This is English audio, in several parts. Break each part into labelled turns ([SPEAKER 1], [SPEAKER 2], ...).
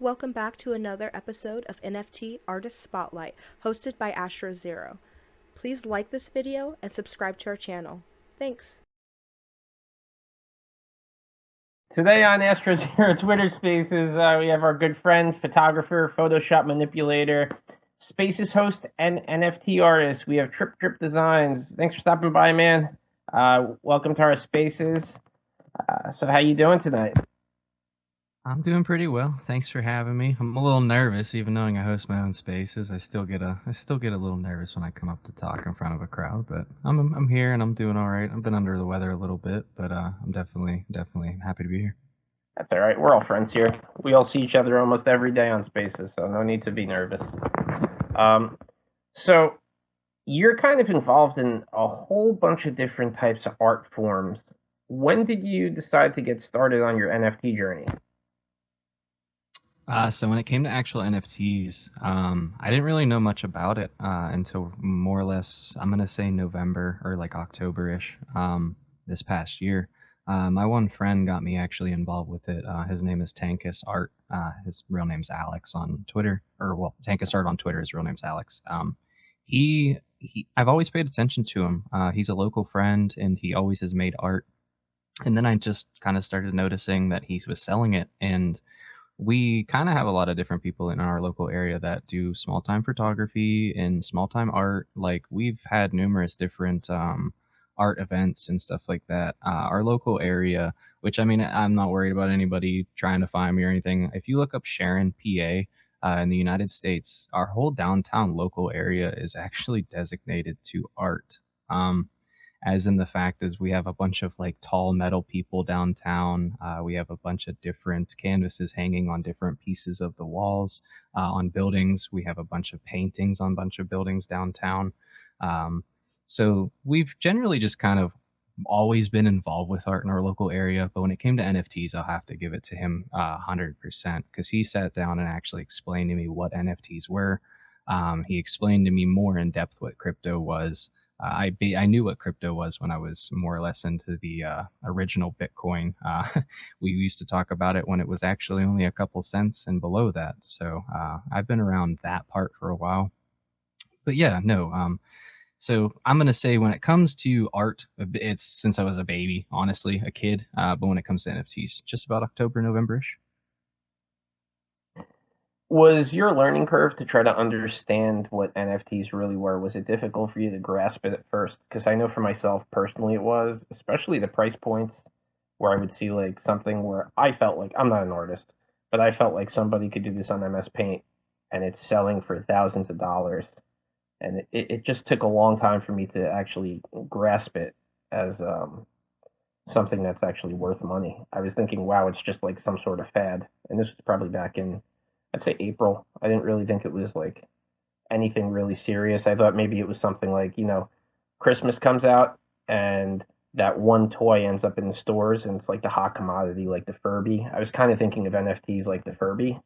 [SPEAKER 1] welcome back to another episode of NFT Artist Spotlight, hosted by AstroZero. Please like this video and subscribe to our channel. Thanks.
[SPEAKER 2] Today on AstroZero Twitter Spaces, we have our good friend, photographer, Photoshop manipulator, Spaces host, and NFT artist. We have Trip Drip Designs. Thanks for stopping by, man. Welcome to our Spaces. So how you doing tonight?
[SPEAKER 3] I'm doing pretty well. Thanks for having me. I'm a little nervous, even knowing I host my own spaces. I still get a little nervous when I come up to talk in front of a crowd, but I'm here and I'm doing all right. I've been under the weather a little bit, but I'm definitely happy to be here.
[SPEAKER 2] That's all right. We're all friends here. We all see each other almost every day on Spaces, so no need to be nervous. So you're kind of involved in a whole bunch of different types of art forms. When did you decide to get started on your NFT journey?
[SPEAKER 3] So when it came to actual NFTs, I didn't really know much about it until more or less, I'm gonna say November or like October-ish this past year. My one friend got me actually involved with it. His name is Tankus Art. His real name's Alex on Twitter, Tankus Art on Twitter. His real name's Alex. I've always paid attention to him. He's a local friend, and he always has made art. And then I just kind of started noticing that he was selling it, and we kind of have a lot of different people in our local area that do small time photography and small time art. Like, we've had numerous different art events and stuff like that. Our local area, which, I mean, I'm not worried about anybody trying to find me or anything. If you look up Sharon, PA, in the United States, our whole downtown local area is actually designated to art. As in the fact is we have a bunch of like tall metal people downtown. We have a bunch of different canvases hanging on different pieces of the walls on buildings. We have a bunch of paintings on a bunch of buildings downtown. So we've generally just kind of always been involved with art in our local area. But when it came to NFTs, I'll have to give it to him 100%, because he sat down and actually explained to me what NFTs were. He explained to me more in depth what crypto was. I knew what crypto was when I was more or less into the original Bitcoin. We used to talk about it when it was actually only a couple cents and below that. So I've been around that part for a while. But yeah, no. So I'm gonna say when it comes to art, it's since I was a baby, honestly, a kid. But when it comes to NFTs, just about October, November-ish.
[SPEAKER 2] Was your learning curve to try to understand what NFTs really were? Was it difficult for you to grasp it at first? Because I know for myself personally it was, especially the price points where I would see like something where I felt like I'm not an artist, but I felt like somebody could do this on MS Paint and it's selling for thousands of dollars. And it just took a long time for me to actually grasp it as something that's actually worth money. I was thinking, wow, it's just like some sort of fad. And this was probably back in, I'd say April. I didn't really think it was like anything really serious. I thought maybe it was something like, Christmas comes out and that one toy ends up in the stores and it's like the hot commodity, like the Furby. I was kind of thinking of NFTs like the Furby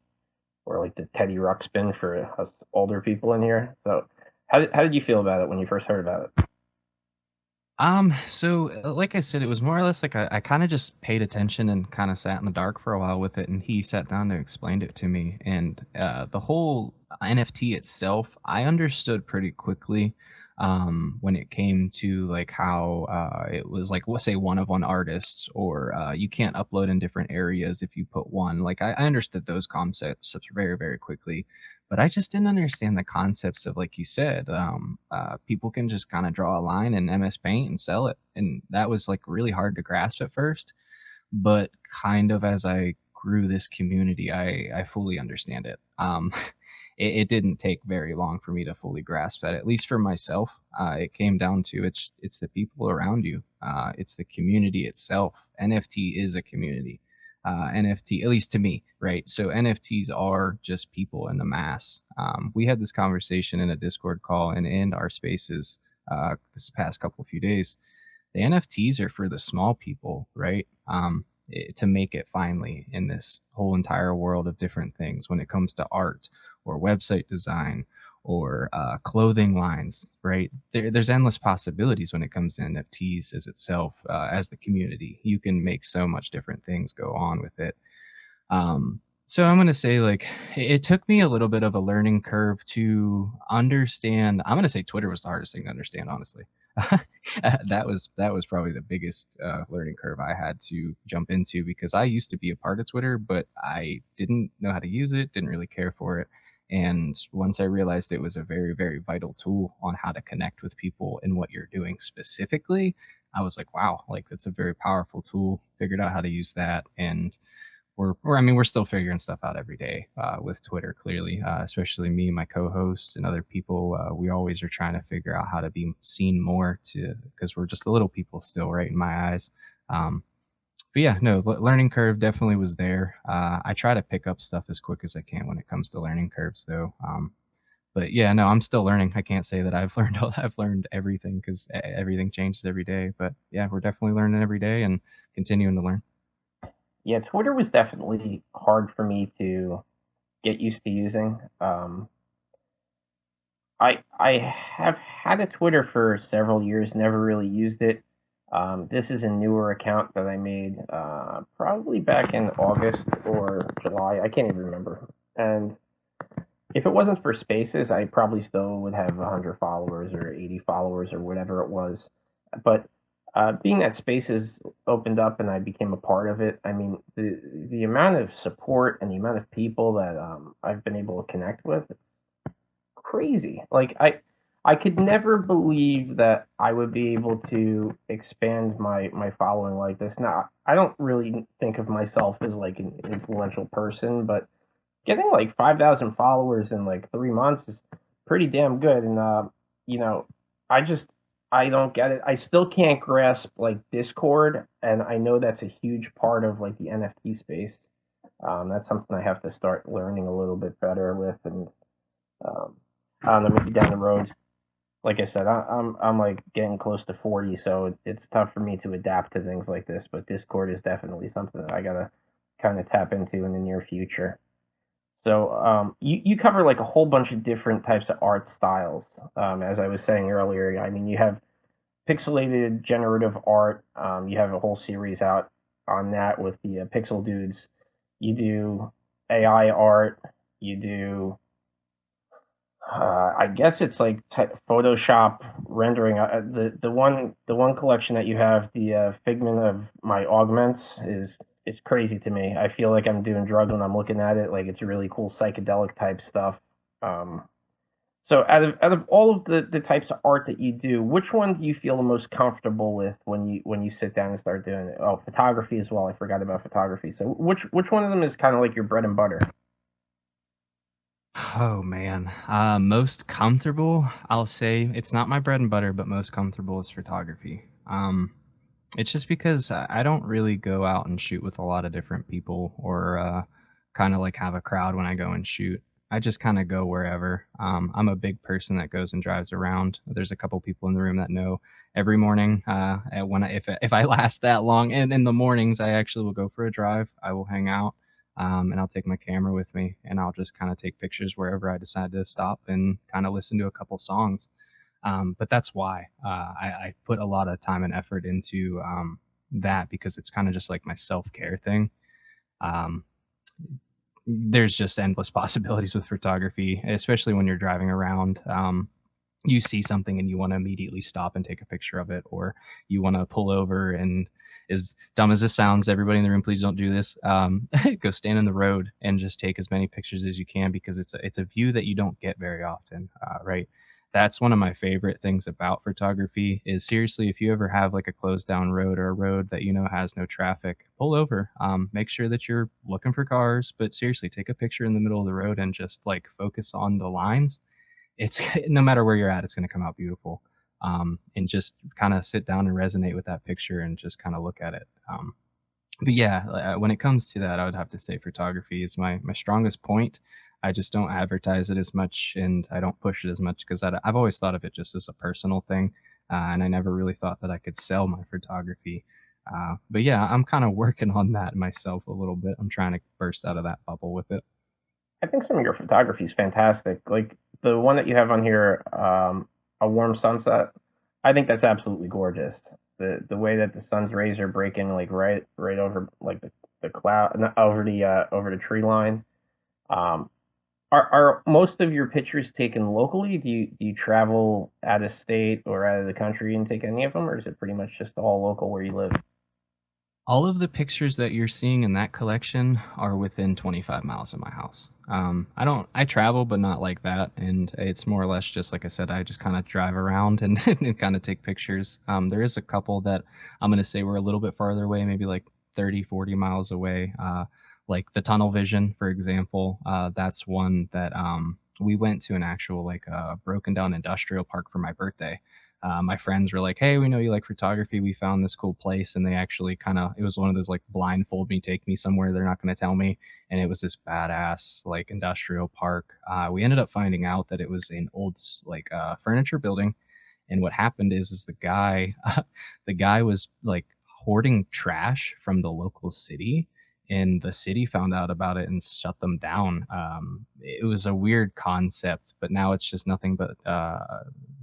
[SPEAKER 2] or like the Teddy Ruxpin for us older people in here. So how did you feel about it when you first heard about it?
[SPEAKER 3] So like I said, it was more or less like I kind of just paid attention and kind of sat in the dark for a while with it, and he sat down and explained it to me. And the whole NFT itself, I understood pretty quickly when it came to like how it was like, let's say one of one artists, or you can't upload in different areas if you put one. Like I understood those concepts very, very quickly. But I just didn't understand the concepts of, like you said, people can just kind of draw a line in MS Paint and sell it. And that was like really hard to grasp at first. But kind of as I grew this community, I fully understand it. It didn't take very long for me to fully grasp that, at least for myself. It came down to it's the people around you. It's the community itself. NFT is a community. NFT, at least to me, right? So NFTs are just people in the mass. We had this conversation in a Discord call and in our spaces this past few days. The NFTs are for the small people, right? To make it finally in this whole entire world of different things when it comes to art or website design or clothing lines, right? There's endless possibilities when it comes to NFTs as itself, as the community. You can make so much different things go on with it. So I'm gonna say like it took me a little bit of a learning curve to understand. I'm gonna say Twitter was the hardest thing to understand, honestly. That was probably the biggest learning curve I had to jump into because I used to be a part of Twitter, but I didn't know how to use it, didn't really care for it. And once I realized it was a very, very vital tool on how to connect with people and what you're doing specifically, I was like, wow, like that's a very powerful tool. Figured out how to use that, and I mean, we're still figuring stuff out every day with Twitter, clearly, especially me and my co-hosts and other people. We always are trying to figure out how to be seen more because we're just the little people still, right, in my eyes. Um, but yeah, no, learning curve definitely was there. I try to pick up stuff as quick as I can when it comes to learning curves, though. But yeah, no, I'm still learning. I can't say that I've learned I've learned everything because everything changes every day. But yeah, we're definitely learning every day and continuing to learn.
[SPEAKER 2] Yeah, Twitter was definitely hard for me to get used to using. I have had a Twitter for several years, never really used it. This is a newer account that I made probably back in August or July. I can't even remember. And if it wasn't for Spaces, I probably still would have 100 followers or 80 followers or whatever it was. But being that Spaces opened up and I became a part of it, I mean, the amount of support and the amount of people that I've been able to connect with, crazy. Like I could never believe that I would be able to expand my following like this. Now, I don't really think of myself as like an influential person, but getting like 5,000 followers in like 3 months is pretty damn good. And you know, I just I don't get it. I still can't grasp like Discord, and I know that's a huge part of like the NFT space. That's something I have to start learning a little bit better with, and um, I don't know, maybe down the road. Like I said, I'm like getting close to 40, so it's tough for me to adapt to things like this. But Discord is definitely something that I gotta kind of tap into in the near future. So you cover like a whole bunch of different types of art styles. As I was saying earlier, I mean you have pixelated generative art. You have a whole series out on that with the Pixel Dudes. You do AI art. You do I guess it's like Photoshop rendering. The one collection that you have, the Figment of My Augments, is crazy to me. I feel like I'm doing drugs when I'm looking at it. Like it's really cool psychedelic type stuff. Um, so out of all of the types of art that you do, which one do you feel the most comfortable with when you sit down and start doing it? Oh, photography as well. I forgot about photography. So which one of them is kind of like your bread and butter?
[SPEAKER 3] Oh man, most comfortable, I'll say it's not my bread and butter, but most comfortable is photography. It's just because I don't really go out and shoot with a lot of different people or kind of like have a crowd when I go and shoot. I just kind of go wherever. I'm a big person that goes and drives around. There's a couple people in the room that know every morning when if I last that long, and in the mornings I actually will go for a drive. I will hang out and I'll take my camera with me and I'll just kind of take pictures wherever I decide to stop and kind of listen to a couple songs. But that's why I put a lot of time and effort into that because it's kind of just like my self care thing. Um, there's just endless possibilities with photography, especially when you're driving around. You see something and you want to immediately stop and take a picture of it, or you want to pull over and, as dumb as this sounds, everybody in the room, please don't do this. Go stand in the road and just take as many pictures as you can because it's a view that you don't get very often, right? That's one of my favorite things about photography is seriously, if you ever have like a closed down road or a road that you know has no traffic, pull over. Make sure that you're looking for cars, but seriously, take a picture in the middle of the road and just like focus on the lines. It's no matter where you're at, it's going to come out beautiful. And just kind of sit down and resonate with that picture and just kind of look at it. But yeah, when it comes to that, I would have to say photography is my strongest point. I just don't advertise it as much and I don't push it as much because I've always thought of it just as a personal thing, and I never really thought that I could sell my photography. But yeah, I'm kind of working on that myself a little bit. I'm trying to burst out of that bubble with it.
[SPEAKER 2] I think some of your photography is fantastic. Like the one that you have on here, a warm sunset. I think that's absolutely gorgeous. The way that the sun's rays are breaking like right over like the the cloud, over the tree line. Um, are most of your pictures taken locally? Do you travel out of state or out of the country and take any of them, or is it pretty much just all local where you live?
[SPEAKER 3] All of the pictures that you're seeing in that collection are within 25 miles of my house. I travel, but not like that. And it's more or less just like I said, I just kind of drive around and, and kind of take pictures. There is a couple that I'm going to say we're a little bit farther away, maybe like 30, 40 miles away. Like the tunnel vision, for example. That's one that we went to an actual like broken down industrial park for my birthday. My friends were like, "Hey, we know you like photography. We found this cool place," and they actually it was one of those like blindfold me, take me somewhere they're not going to tell me, and it was this badass like industrial park. We ended up finding out that it was an old like furniture building, and what happened is the guy was like hoarding trash from the local city, and the city found out about it and shut them down. It was a weird concept, but now it's just nothing but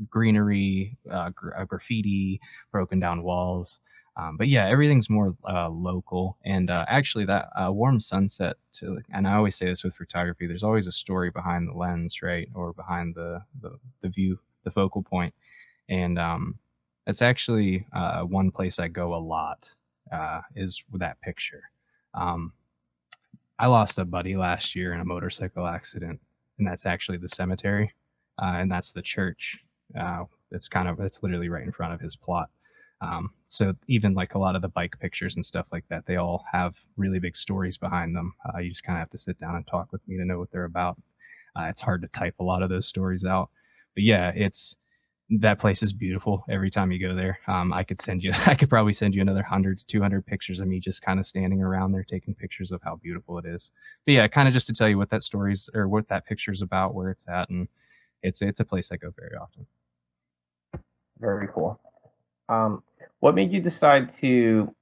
[SPEAKER 3] greenery, graffiti, broken down walls. But yeah, everything's more local. And actually, that warm sunset, and I always say this with photography, there's always a story behind the lens, right? Or behind the view, the focal point. And it's actually one place I go a lot is with that picture. Um, I lost a buddy last year in a motorcycle accident, and that's actually the cemetery, and that's the church. It's literally right in front of his plot. So even like a lot of the bike pictures and stuff like that, they all have really big stories behind them. You just kind of have to sit down and talk with me to know what they're about. It's hard to type a lot of those stories out, but yeah, that place is beautiful every time you go there. I could probably send you another 100 to 200 pictures of me just kind of standing around there taking pictures of how beautiful it is. But yeah, kind of just to tell you what that story's or what that picture's about, where it's at, and it's a place I go very often.
[SPEAKER 2] Very cool. What made you decide to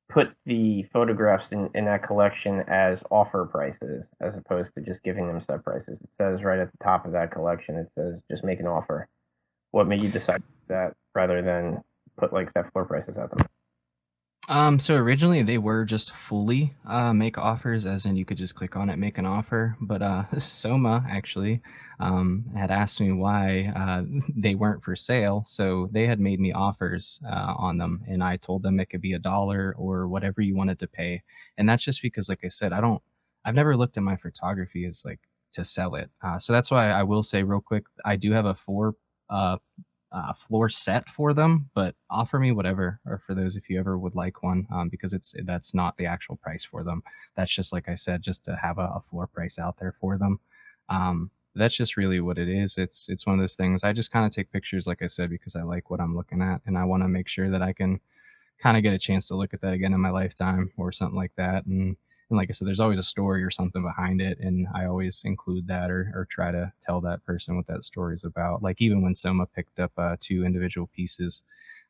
[SPEAKER 2] put the photographs in that collection as offer prices as opposed to just giving them set prices? It says right at the top of that collection, it says just make an offer. What made you decide that rather than put like set floor prices at them?
[SPEAKER 3] So originally they were just fully make offers, as in you could just click on it, make an offer. But Soma actually had asked me why they weren't for sale, so they had made me offers on them, and I told them it could be $1 or whatever you wanted to pay. And that's just because, like I said, I've never looked at my photography as like to sell it. So that's why I will say real quick, I do have a uh, floor set for them, but offer me whatever, or for those if you ever would like one, because that's not the actual price for them. That's just like I said, just to have a floor price out there for them. That's just really what it is. It's one of those things. I just kind of take pictures, like I said, because I like what I'm looking at, and I want to make sure that I can kind of get a chance to look at that again in my lifetime or something like that. And like I said, there's always a story or something behind it, and I always include that or try to tell that person what that story is about. Like even when Soma picked up two individual pieces,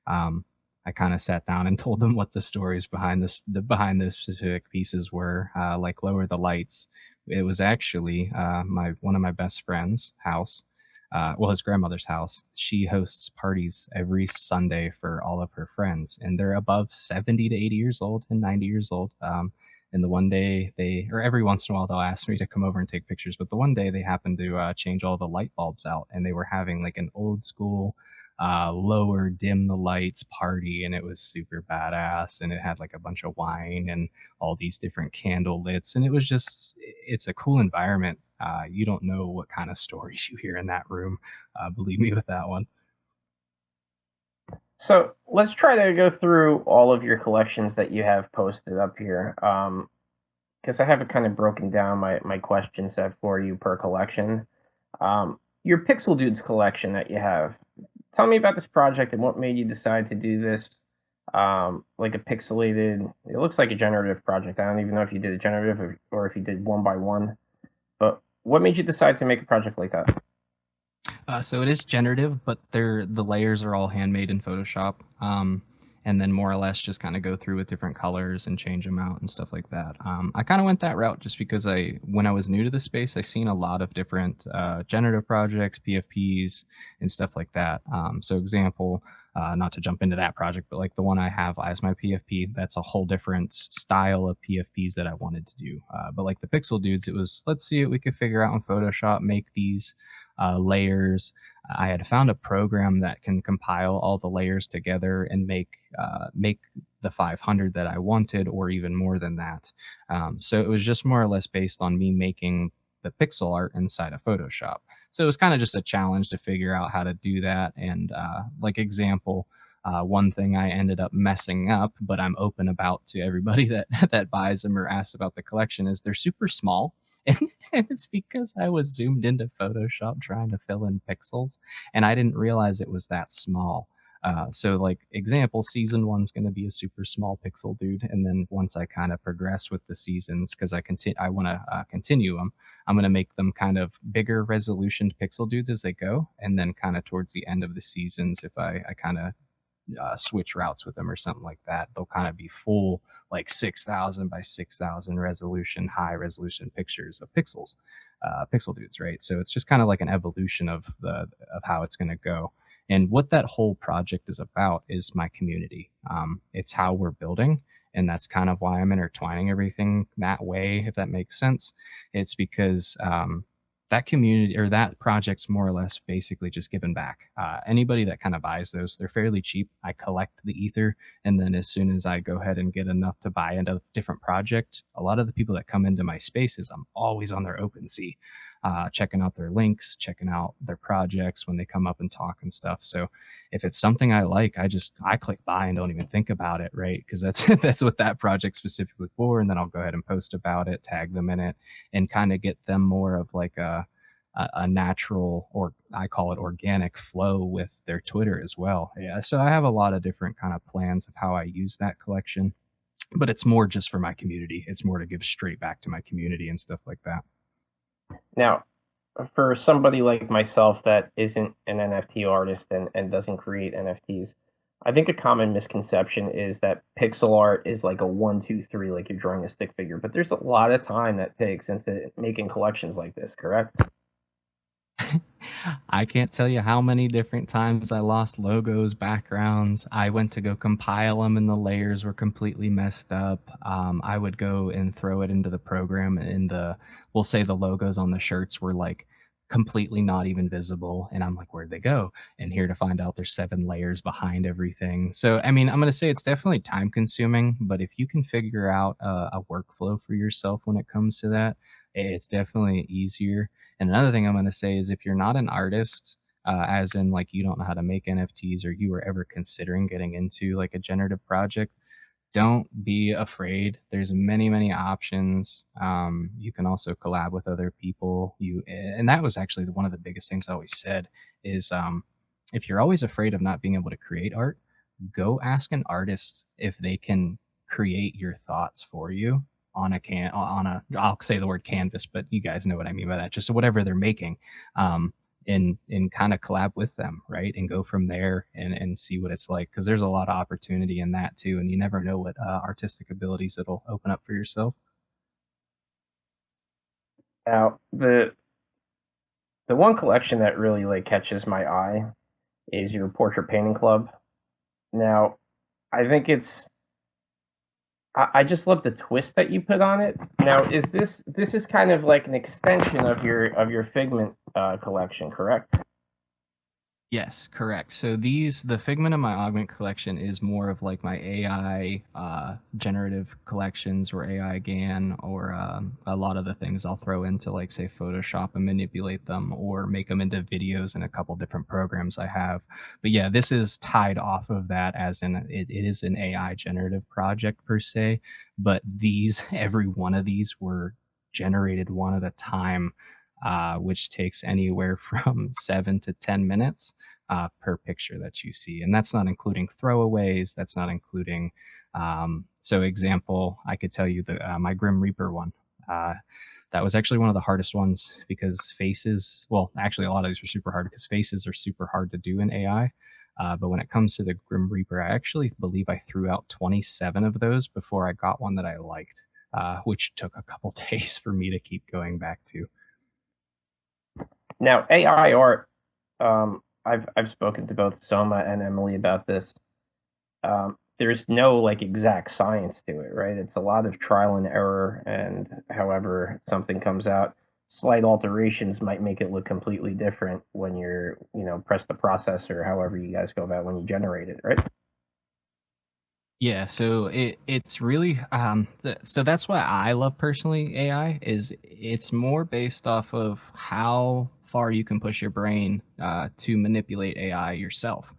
[SPEAKER 3] I kind of sat down and told them what the stories behind those specific pieces were. Like lower the lights. It was actually my one of my best friend's house. His grandmother's house. She hosts parties every Sunday for all of her friends, and they're above 70 to 80 years old and 90 years old. And the one day or every once in a while, they'll ask me to come over and take pictures. But the one day they happened to change all the light bulbs out, and they were having like an old school lower dim the lights party, and it was super badass, and it had like a bunch of wine and all these different candle lits, and it's a cool environment. You don't know what kind of stories you hear in that room, believe me with that one.
[SPEAKER 2] So let's try to go through all of your collections that you have posted up here. Because I have it kind of broken down my question set for you per collection. Your Pixel Dudes collection that you have. Tell me about this project and what made you decide to do this. Like a pixelated, it looks like a generative project. I don't even know if you did a generative or if you did one by one. But what made you decide to make a project like that?
[SPEAKER 3] So it is generative, but the layers are all handmade in Photoshop, and then more or less just kind of go through with different colors and change them out and stuff like that. I kind of went that route just because when I was new to the space, I seen a lot of different generative projects, PFPs, and stuff like that. So example, Not to jump into that project, but like the one I have as my PFP, that's a whole different style of PFPs that I wanted to do. But like the pixel dudes, it was, let's see what we could figure out in Photoshop, make these layers. I had found a program that can compile all the layers together and make the 500 that I wanted, or even more than that. So it was just more or less based on me making the pixel art inside of Photoshop. So it was kind of just a challenge to figure out how to do that. And like example, one thing I ended up messing up, but I'm open about to everybody that that buys them or asks about the collection, is they're super small. And it's because I was zoomed into Photoshop trying to fill in pixels, and I didn't realize it was that small. So like example, season one's going to be a super small pixel dude, and then once I kind of progress with the seasons, because I want to continue them, I'm going to make them kind of bigger resolution pixel dudes as they go, and then kind of towards the end of the seasons, if I kind of switch routes with them or something like that, they'll kind of be full like 6,000 by 6,000 resolution, high resolution pictures of pixel dudes, right? So it's just kind of like an evolution of how it's going to go. And what that whole project is about is my community. It's how we're building, and that's kind of why I'm intertwining everything that way, if that makes sense. It's because that community or that project's more or less basically just given back. Anybody that kind of buys those, they're fairly cheap. I collect the ether, and then as soon as I go ahead and get enough to buy into a different project, a lot of the people that come into my spaces, I'm always on their OpenSea, checking out their links, checking out their projects when they come up and talk and stuff. So if it's something I like, I click buy and don't even think about it, right? Because that's that's what that project's specifically for. And then I'll go ahead and post about it, tag them in it, and kind of get them more of like a natural, or I call it organic flow with their Twitter as well. Yeah, so I have a lot of different kind of plans of how I use that collection, but it's more just for my community. It's more to give straight back to my community and stuff like that.
[SPEAKER 2] Now, for somebody like myself that isn't an NFT artist and doesn't create NFTs, I think a common misconception is that pixel art is like a 1, 2, 3, like you're drawing a stick figure. But there's a lot of time that takes into making collections like this, correct?
[SPEAKER 3] I can't tell you how many different times I lost logos, backgrounds. I went to go compile them and the layers were completely messed up. I would go and throw it into the program, and we'll say the logos on the shirts were like completely not even visible. And I'm like, where'd they go? And here to find out there's 7 layers behind everything. So, I mean, I'm going to say it's definitely time consuming, but if you can figure out a workflow for yourself when it comes to that, it's definitely easier. And another thing I'm going to say is if you're not an artist, as in like you don't know how to make NFTs, or you were ever considering getting into like a generative project, don't be afraid. There's many, many options. You can also collab with other people. And that was actually one of the biggest things I always said is if you're always afraid of not being able to create art, go ask an artist if they can create your thoughts for you on I'll say the word canvas, but you guys know what I mean by that. Just whatever they're making, and kind of collab with them, right? And go from there and see what it's like, because there's a lot of opportunity in that too, and you never know what artistic abilities it'll open up for yourself.
[SPEAKER 2] Now, the one collection that really like catches my eye is your portrait painting club. Now, I think I just love the twist that you put on it. Now, this is kind of like an extension of your Figment collection, correct?
[SPEAKER 3] Yes, correct. So the Figment of my Augment collection is more of like my AI generative collections, or AI GAN, or a lot of the things I'll throw into like say Photoshop and manipulate them, or make them into videos in a couple different programs I have. But yeah, this is tied off of that, as in it is an AI generative project per se. But every one of these were generated one at a time, which takes anywhere from 7 to 10 minutes per picture that you see. And that's not including throwaways. That's not including, so example, I could tell you my Grim Reaper one. That was actually one of the hardest ones, because faces, well, actually a lot of these were super hard because faces are super hard to do in AI. But when it comes to the Grim Reaper, I actually believe I threw out 27 of those before I got one that I liked, which took a couple days for me to keep going back to.
[SPEAKER 2] Now, AI art, I've spoken to both Soma and Emily about this. There's no like exact science to it, right? It's a lot of trial and error, and however something comes out, slight alterations might make it look completely different when you're, press the processor, however you guys go about when you generate it, right?
[SPEAKER 3] Yeah, so it's really so that's why I love personally AI is it's more based off of how far you can push your brain to manipulate AI yourself.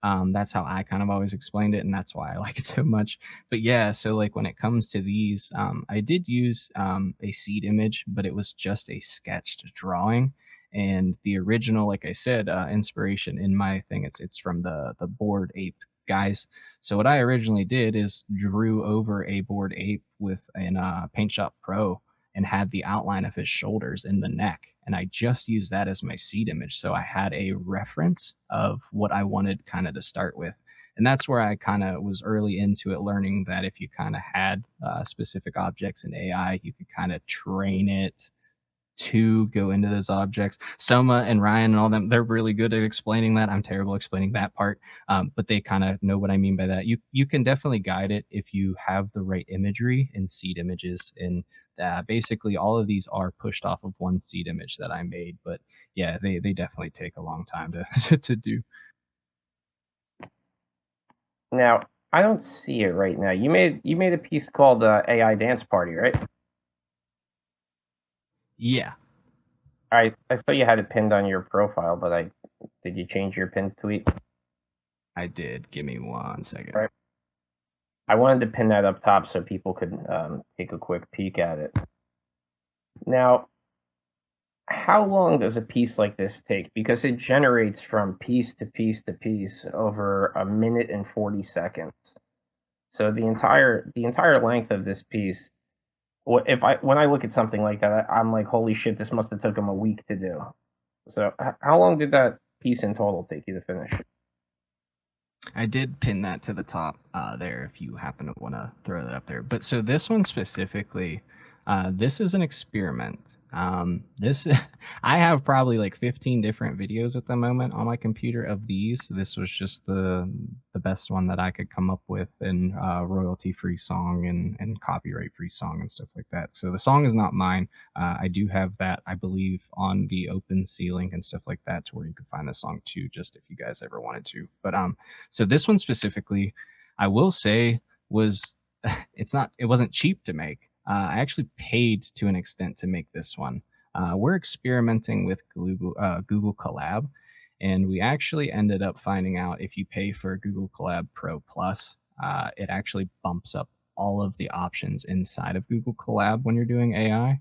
[SPEAKER 3] That's how I kind of always explained it, and that's why I like it so much. But yeah, so like when it comes to these, I did use a seed image, but it was just a sketched drawing. And the original, like I said, inspiration in my thing, it's from the Bored Ape guys. So what I originally did is drew over a Bored Ape with an Paint Shop Pro and had the outline of his shoulders and the neck. And I just used that as my seed image. So I had a reference of what I wanted kind of to start with. And that's where I kind of was early into it, learning that if you kind of had specific objects in AI, you could kind of train it to go into those objects. Soma and Ryan and all them, they're really good at explaining that. I'm terrible explaining that part, but they kind of know what I mean by that. You can definitely guide it if you have the right imagery and seed images. And basically, all of these are pushed off of one seed image that I made. But yeah, they definitely take a long time to to do.
[SPEAKER 2] Now, I don't see it right now. You made a piece called AI Dance Party, right?
[SPEAKER 3] Yeah,
[SPEAKER 2] I saw you had it pinned on your profile, but I did you change your pinned tweet?
[SPEAKER 3] I did. Give me 1 second.
[SPEAKER 2] Right. I wanted to pin that up top so people could take a quick peek at it. Now, how long does a piece like this take? Because it generates from piece to piece to piece over a minute and 40 seconds. So the entire length of this piece, if I when I look at something like that, I'm like, holy shit, this must have took them a week to do. So how long did that piece in total take you to finish?
[SPEAKER 3] I did pin that to the top there if you happen to want to throw that up there. But so this one specifically, this is an experiment. This I have probably like 15 different videos at the moment on my computer of these. This was just the best one that I could come up with, and royalty free song and copyright free song and stuff like that. So the song is not mine. I do have that, I believe, on the OpenSea link and stuff like that, to where you can find the song too, just if you guys ever wanted to. But so this one specifically, I will say, was it wasn't cheap to make. I actually paid to an extent to make this one. We're experimenting with Google Collab, and we actually ended up finding out if you pay for Google Collab Pro Plus, it actually bumps up all of the options inside of Google Collab when you're doing AI.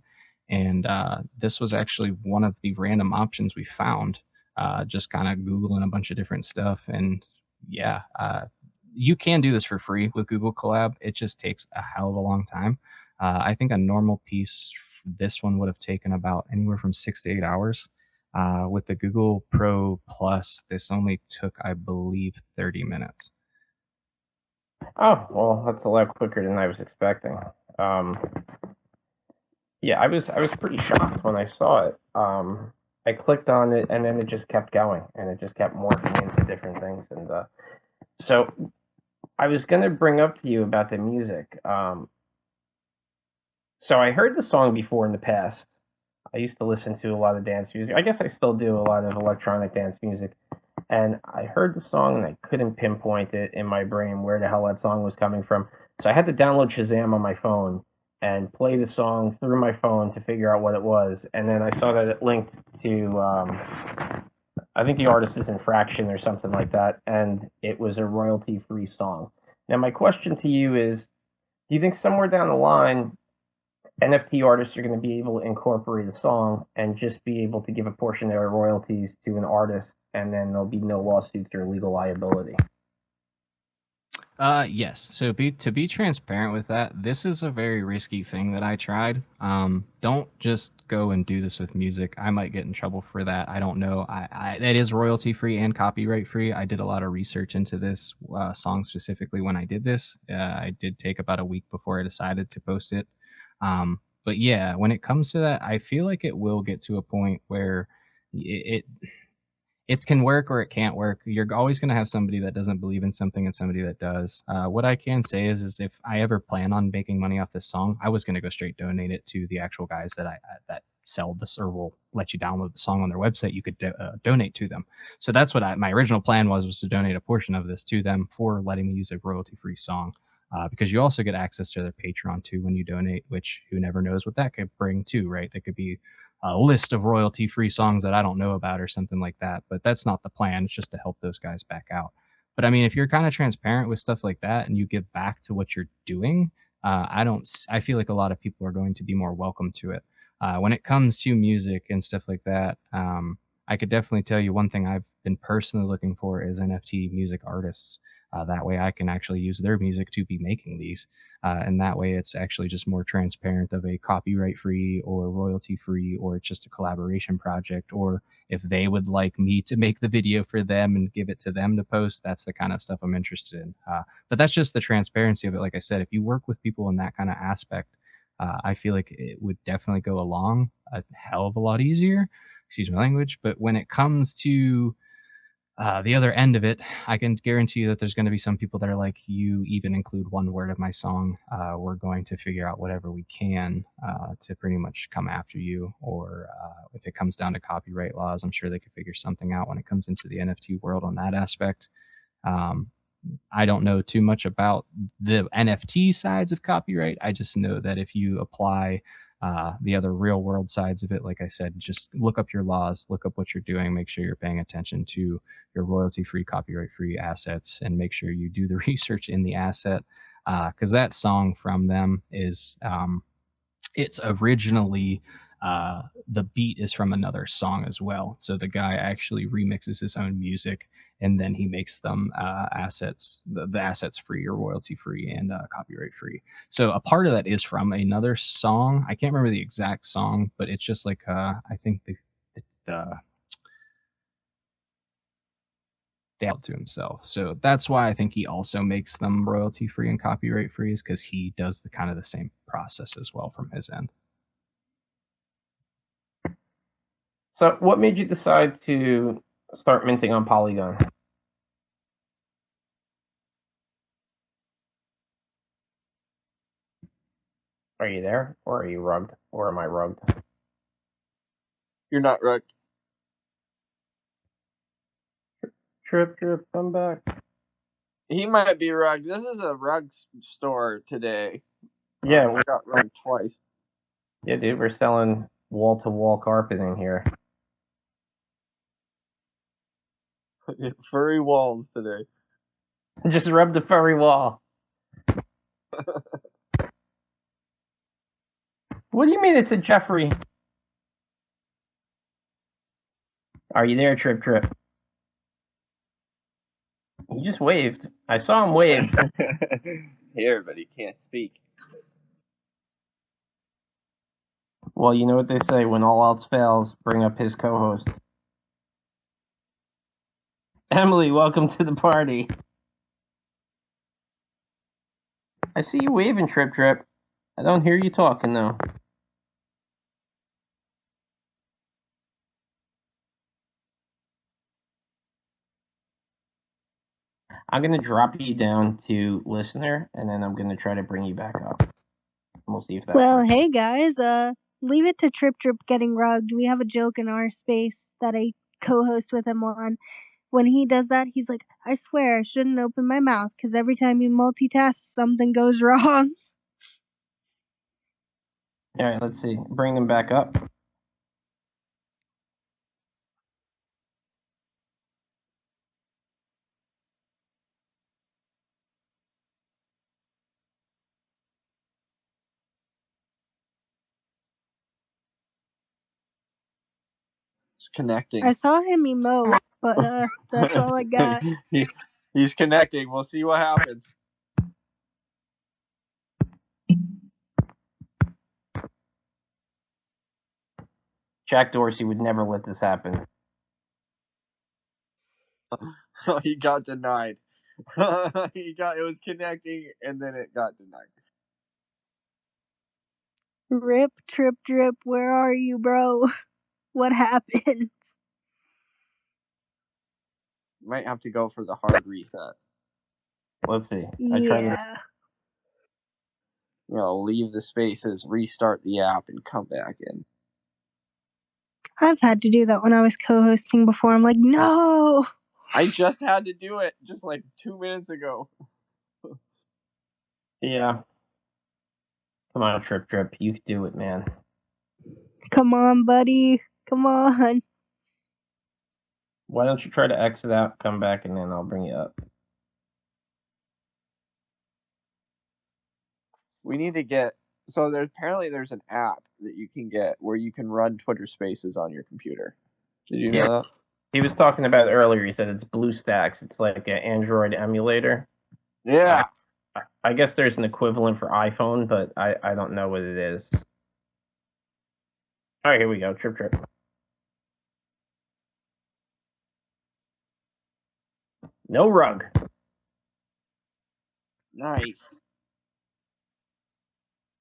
[SPEAKER 3] And this was actually one of the random options we found, just kind of Googling a bunch of different stuff. And yeah, you can do this for free with Google Collab. It just takes a hell of a long time. I think a normal piece, this one would have taken about anywhere from 6 to 8 hours. With the Google Pro Plus, this only took, I believe, 30 minutes.
[SPEAKER 2] Oh, well, that's a lot quicker than I was expecting. Um, yeah, I was pretty shocked when I saw it. I clicked on it and then it just kept going and it just kept morphing into different things. And so I was going to bring up to you about the music. So I heard the song before in the past. I used to listen to a lot of dance music. I guess I still do a lot of electronic dance music. And I heard the song and I couldn't pinpoint it in my brain where the hell that song was coming from. So I had to download Shazam on my phone and play the song through my phone to figure out what it was. And then I saw that it linked to, I think the artist is Infraction or something like that. And it was a royalty free song. Now, my question to you is, do you think somewhere down the line, NFT artists are going to be able to incorporate a song and just be able to give a portion of their royalties to an artist, and then there'll be no lawsuits or legal liability?
[SPEAKER 3] Yes. So to be transparent with that, this is a very risky thing that I tried. Don't just go and do this with music. I might get in trouble for that. I don't know. That is royalty free and copyright free. I did a lot of research into this song specifically when I did this. I did take about a week before I decided to post it. But yeah, when it comes to that, I feel like it will get to a point where it it can work or it can't work. You're always going to have somebody that doesn't believe in something and somebody that does. What I can say is if I ever plan on making money off this song, I was going to go straight donate it to the actual guys that sell this or will let you download the song on their website. You could donate to them. So that's what my original plan was to donate a portion of this to them for letting me use a royalty-free song. Because you also get access to their Patreon too when you donate, which who never knows what that could bring too, right? That could be a list of royalty-free songs that I don't know about or something like that. But that's not the plan. It's just to help those guys back out. But I mean, if you're kind of transparent with stuff like that and you give back to what you're doing, I feel like a lot of people are going to be more welcome to it. When it comes to music and stuff like that, I could definitely tell you one thing I've been personally looking for is NFT music artists. That way I can actually use their music to be making these. And that way it's actually just more transparent of a copyright free or royalty free, or it's just a collaboration project, or if they would like me to make the video for them and give it to them to post, that's the kind of stuff I'm interested in. But that's just the transparency of it. Like I said, if you work with people in that kind of aspect, I feel like it would definitely go along a hell of a lot easier. Excuse my language. But when it comes to the other end of it, I can guarantee you that there's going to be some people that are like, you even include one word of my song, we're going to figure out whatever we can to pretty much come after you. Or if it comes down to copyright laws, I'm sure they could figure something out when it comes into the NFT world on that aspect. I don't know too much about the NFT sides of copyright. I just know that if you apply the other real world sides of it, like I said, just look up your laws, look up what you're doing, make sure you're paying attention to your royalty free, copyright free assets, and make sure you do the research in the asset. Because that song from them is, it's originally, the beat is from another song as well. So the guy actually remixes his own music and then he makes them assets, the assets free or royalty free and copyright free. So a part of that is from another song. I can't remember the exact song, but it's just like I think it's the out to himself. So that's why I think he also makes them royalty free and copyright free, is because he does the kind of the same process as well from his end.
[SPEAKER 2] So, what made you decide to start minting on Polygon? Are you there, or are you rugged, or am I rugged?
[SPEAKER 4] You're not rugged.
[SPEAKER 2] Trip, come back.
[SPEAKER 4] He might be rugged. This is a rug store today.
[SPEAKER 2] Yeah,
[SPEAKER 4] we got rugged twice.
[SPEAKER 2] Yeah, dude, we're selling wall-to-wall carpeting here.
[SPEAKER 4] Furry walls today.
[SPEAKER 2] Just rub the furry wall. What do you mean it's a Jeffrey? Are you there, Trip? He just waved. I saw him wave.
[SPEAKER 4] He's here, but he can't speak.
[SPEAKER 2] Well, you know what they say, when all else fails, bring up his co-host. Emily, welcome to the party. I see you waving, Trip. I don't hear you talking, though. I'm going to drop you down to listener, and then I'm going to try to bring you back up. We'll see if that
[SPEAKER 5] Well,
[SPEAKER 2] works.
[SPEAKER 5] hey guys, leave it to Trip getting rugged. We have a joke in our space that I co-host with him on. When he does that, he's like, I swear I shouldn't open my mouth because every time you multitask, something goes wrong.
[SPEAKER 2] All right, let's see. Bring them back up.
[SPEAKER 4] He's connecting.
[SPEAKER 5] I saw him emote, but that's all I got.
[SPEAKER 4] He's connecting. We'll see what happens.
[SPEAKER 2] Jack Dorsey would never let this happen.
[SPEAKER 4] He got denied. It was connecting and then it got denied.
[SPEAKER 5] Rip, Trip, where are you, bro? What happened?
[SPEAKER 4] Might have to go for the hard reset.
[SPEAKER 2] Let's see. I tried it.
[SPEAKER 5] Yeah.
[SPEAKER 4] Leave the spaces, restart the app, and come back in.
[SPEAKER 5] I've had to do that when I was co-hosting before. I'm like, no.
[SPEAKER 4] I just had to do it just like 2 minutes ago.
[SPEAKER 2] Yeah. Come on, Trip. You can do it, man.
[SPEAKER 5] Come on, buddy. Come on.
[SPEAKER 2] Why don't you try to exit out, come back, and then I'll bring you up.
[SPEAKER 4] We need to get... So there's an app that you can get where you can run Twitter Spaces on your computer. Did you know that?
[SPEAKER 2] He was talking about it earlier. He said it's BlueStacks. It's like an Android emulator.
[SPEAKER 4] Yeah.
[SPEAKER 2] I guess there's an equivalent for iPhone, but I don't know what it is. All right, here we go. Trip. No rug.
[SPEAKER 4] Nice.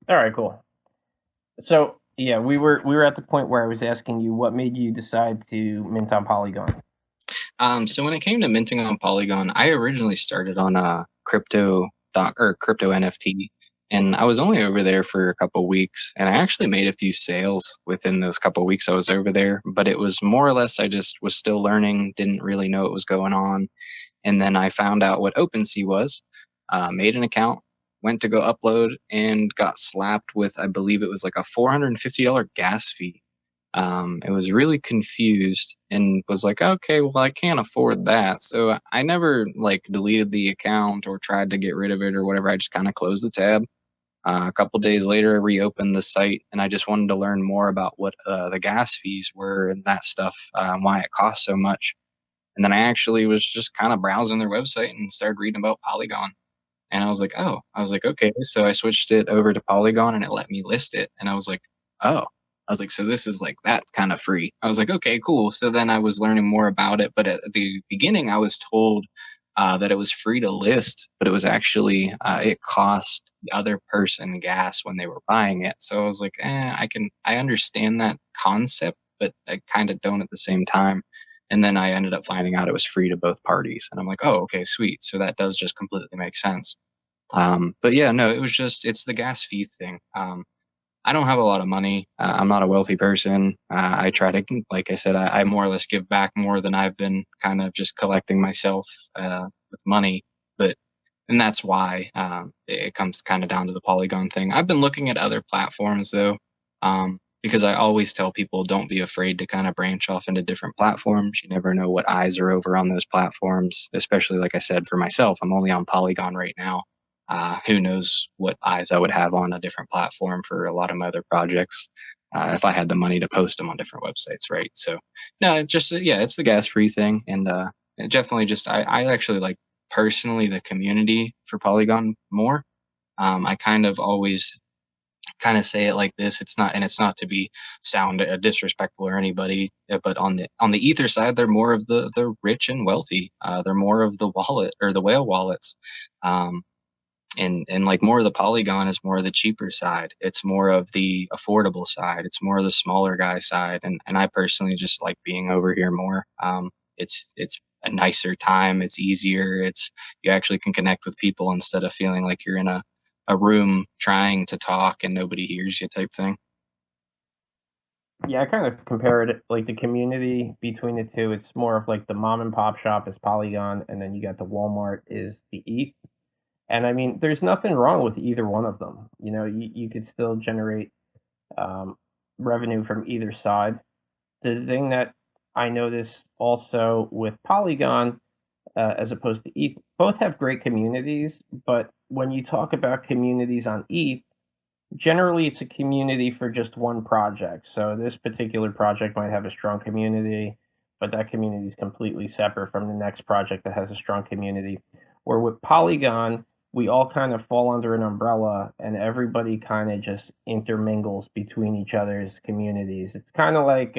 [SPEAKER 2] All right, cool. So yeah, we were at the point where I was asking you what made you decide to mint on Polygon.
[SPEAKER 3] So when it came to minting on Polygon, I originally started on crypto NFT, and I was only over there for a couple weeks, and I actually made a few sales within those couple weeks I was over there. But it was more or less I just was still learning, didn't really know what was going on, and then I found out what OpenSea was, made an account, went to go upload, and got slapped with, I believe it was like a $450 gas fee. It was really confused and was like, okay, well, I can't afford that. So I never like deleted the account or tried to get rid of it or whatever. I just kind of closed the tab. A couple days later, I reopened the site and I just wanted to learn more about what the gas fees were and that stuff, why it cost so much. And then I actually was just kind of browsing their website and started reading about Polygon. And I was like, okay. So I switched it over to Polygon and it let me list it. And I was like, oh, I was like, so this is like that kind of free. I was like, okay, cool. So then I was learning more about it. But at the beginning, I was told that it was free to list, but it was actually, it cost the other person gas when they were buying it. So I was like, I understand that concept, but I kind of don't at the same time. And then I ended up finding out it was free to both parties. And I'm like, oh, okay, sweet. So that does just completely make sense. But yeah, no, it's the gas fee thing. I don't have a lot of money. I'm not a wealthy person. I try to, like I said, I more or less give back more than I've been kind of just collecting myself with money. And that's why it comes kind of down to the Polygon thing. I've been looking at other platforms though, because I always tell people don't be afraid to kind of branch off into different platforms. You never know what eyes are over on those platforms, especially like I said, for myself, I'm only on Polygon right now. Who knows what eyes I would have on a different platform for a lot of my other projects if I had the money to post them on different websites, right? So, no, it's the gas free thing, and it definitely I actually like personally the community for Polygon more. I kind of always kind of say it like this. It's not to be sound disrespectful or anybody, but on the Ether side, they're more of the rich and wealthy. They're more of the wallet or the whale wallets. And like more of the Polygon is more of the cheaper side. It's more of the affordable side. It's more of the smaller guy side. And I personally just like being over here more. It's a nicer time. It's easier. You actually can connect with people instead of feeling like you're in a room trying to talk and nobody hears you type thing.
[SPEAKER 2] Yeah, I kind of compare it like the community between the two. It's more of like the mom and pop shop is Polygon, and then you got the Walmart is the ETH. And I mean, there's nothing wrong with either one of them. You could still generate revenue from either side. The thing that I notice also with Polygon, as opposed to ETH, both have great communities. But when you talk about communities on ETH, generally it's a community for just one project. So this particular project might have a strong community, but that community is completely separate from the next project that has a strong community. Where with Polygon, we all kind of fall under an umbrella and everybody kind of just intermingles between each other's communities. It's kind of like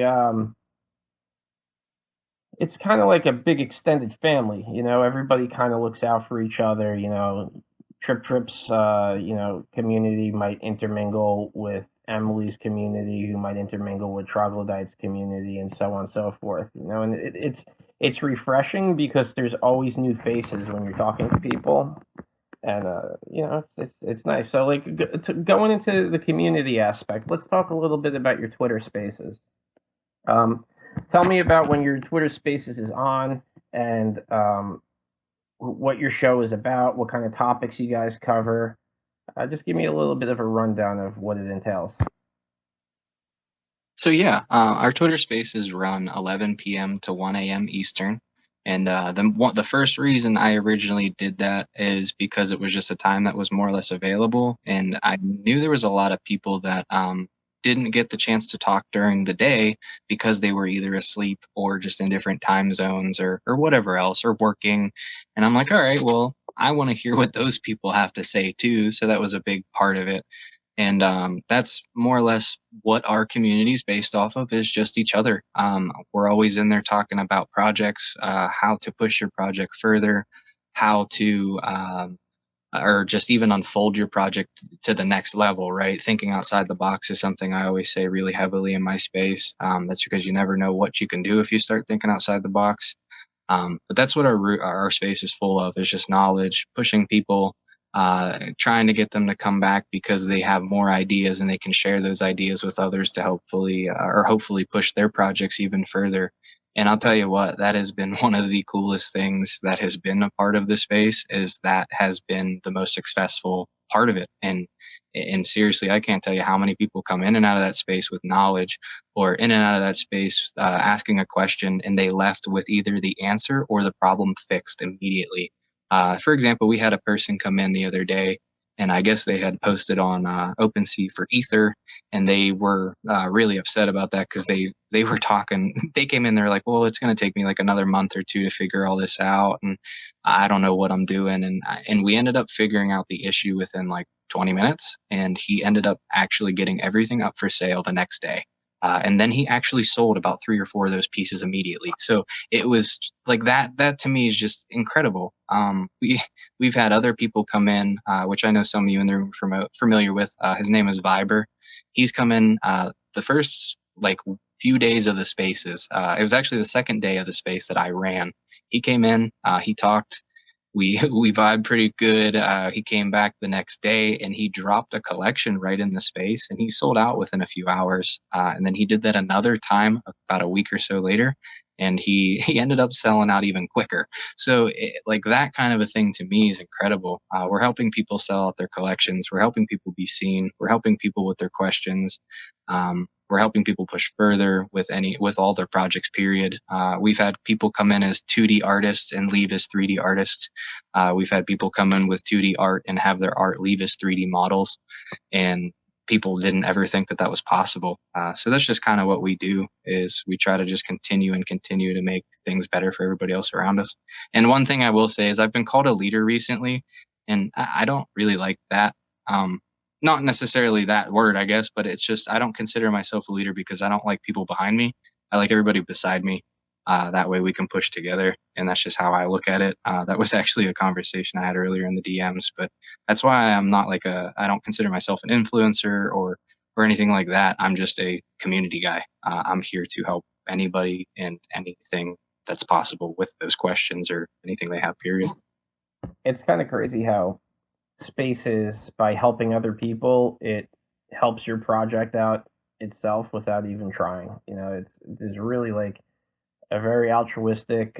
[SPEAKER 2] a big extended family. Everybody kind of looks out for each other. Trip's community might intermingle with Emily's community who might intermingle with Troglodyte's community and so on and so forth. And it's refreshing because there's always new faces when you're talking to people, and it's nice. So like going into the community aspect, let's talk a little bit about your Twitter Spaces. Tell me about when your Twitter Spaces is on, and what your show is about, what kind of topics you guys cover. Just give me a little bit of a rundown of what it entails.
[SPEAKER 6] So yeah, our Twitter Spaces run 11 p.m. to 1 a.m. Eastern, and the first reason I originally did that is because it was just a time that was more or less available, and I knew there was a lot of people that didn't get the chance to talk during the day because they were either asleep or just in different time zones or whatever else, or working. And I'm like, all right, well, I want to hear what those people have to say too. So that was a big part of it. And that's more or less what our community is based off of, is just each other. We're always in there talking about projects, how to push your project further, how to or just even unfold your project to the next level, right? Thinking outside the box is something I always say really heavily in my space. That's because you never know what you can do if you start thinking outside the box. But that's what our space is full of, is just knowledge, pushing people, trying to get them to come back because they have more ideas and they can share those ideas with others to hopefully push their projects even further. And I'll tell you what, that has been one of the coolest things that has been a part of the space, is that has been the most successful part of it. And seriously, I can't tell you how many people come in and out of that space with knowledge, or in and out of that space asking a question, and they left with either the answer or the problem fixed immediately. For example, we had a person come in the other day, and I guess they had posted on OpenSea for Ether, and they were really upset about that because they were talking. They came in, they're like, "Well, it's going to take me like another month or two to figure all this out, and I don't know what I'm doing." And we ended up figuring out the issue within like 20 minutes, and he ended up actually getting everything up for sale the next day. And then he actually sold about 3 or 4 of those pieces immediately. So it was like that. That to me is just incredible. We've had other people come in, which I know some of you in the room are familiar with. His name is Viber. He's come in the first like few days of the spaces. It was actually the second day of the space that I ran. He came in, he talked, we vibed pretty good. He came back the next day and he dropped a collection right in the space, and he sold out within a few hours. And then he did that another time about a week or so later, and he ended up selling out even quicker. So like that kind of a thing to me is incredible. We're helping people sell out their collections. We're helping people be seen. We're helping people with their questions. We're helping people push further with all their projects, period. We've had people come in as 2D artists and leave as 3D artists. We've had people come in with 2D art and have their art leave as 3D models, and people didn't ever think that was possible. So that's just kind of what we do, is we try to just continue to make things better for everybody else around us. And one thing I will say is I've been called a leader recently, and I don't really like that. Not necessarily that word, I guess, but it's just I don't consider myself a leader because I don't like people behind me. I like everybody beside me. That way we can push together, and that's just how I look at it. That was actually a conversation I had earlier in the DMs, but that's why I'm not like I don't consider myself an influencer or anything like that. I'm just a community guy. I'm here to help anybody and anything that's possible with those questions or anything they have, period.
[SPEAKER 2] It's kind of crazy how spaces, by helping other people, it helps your project out itself without even trying. There's really like a very altruistic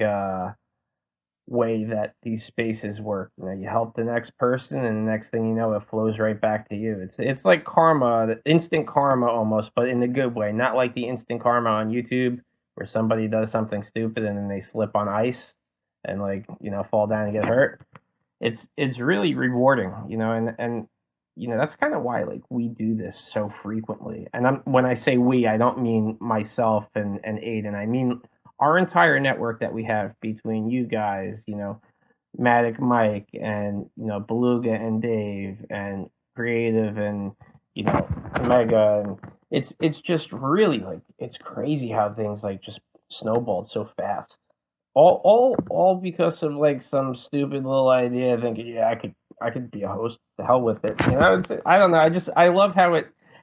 [SPEAKER 2] way that these spaces work. You help the next person, and the next thing you know, it flows right back to you. It's like karma, instant karma almost, but in a good way. Not like the instant karma on YouTube where somebody does something stupid and then they slip on ice and fall down and get hurt. It's really rewarding, and that's kind of why we do this so frequently. And when I say we, I don't mean myself and Aiden. I mean our entire network that we have between you guys, Matic Mike and Beluga and Dave and Creative and Mega, and it's just really it's crazy how things just snowballed so fast. All because of some stupid little idea thinking, yeah, I could be a host. The hell with it. I don't know. I love how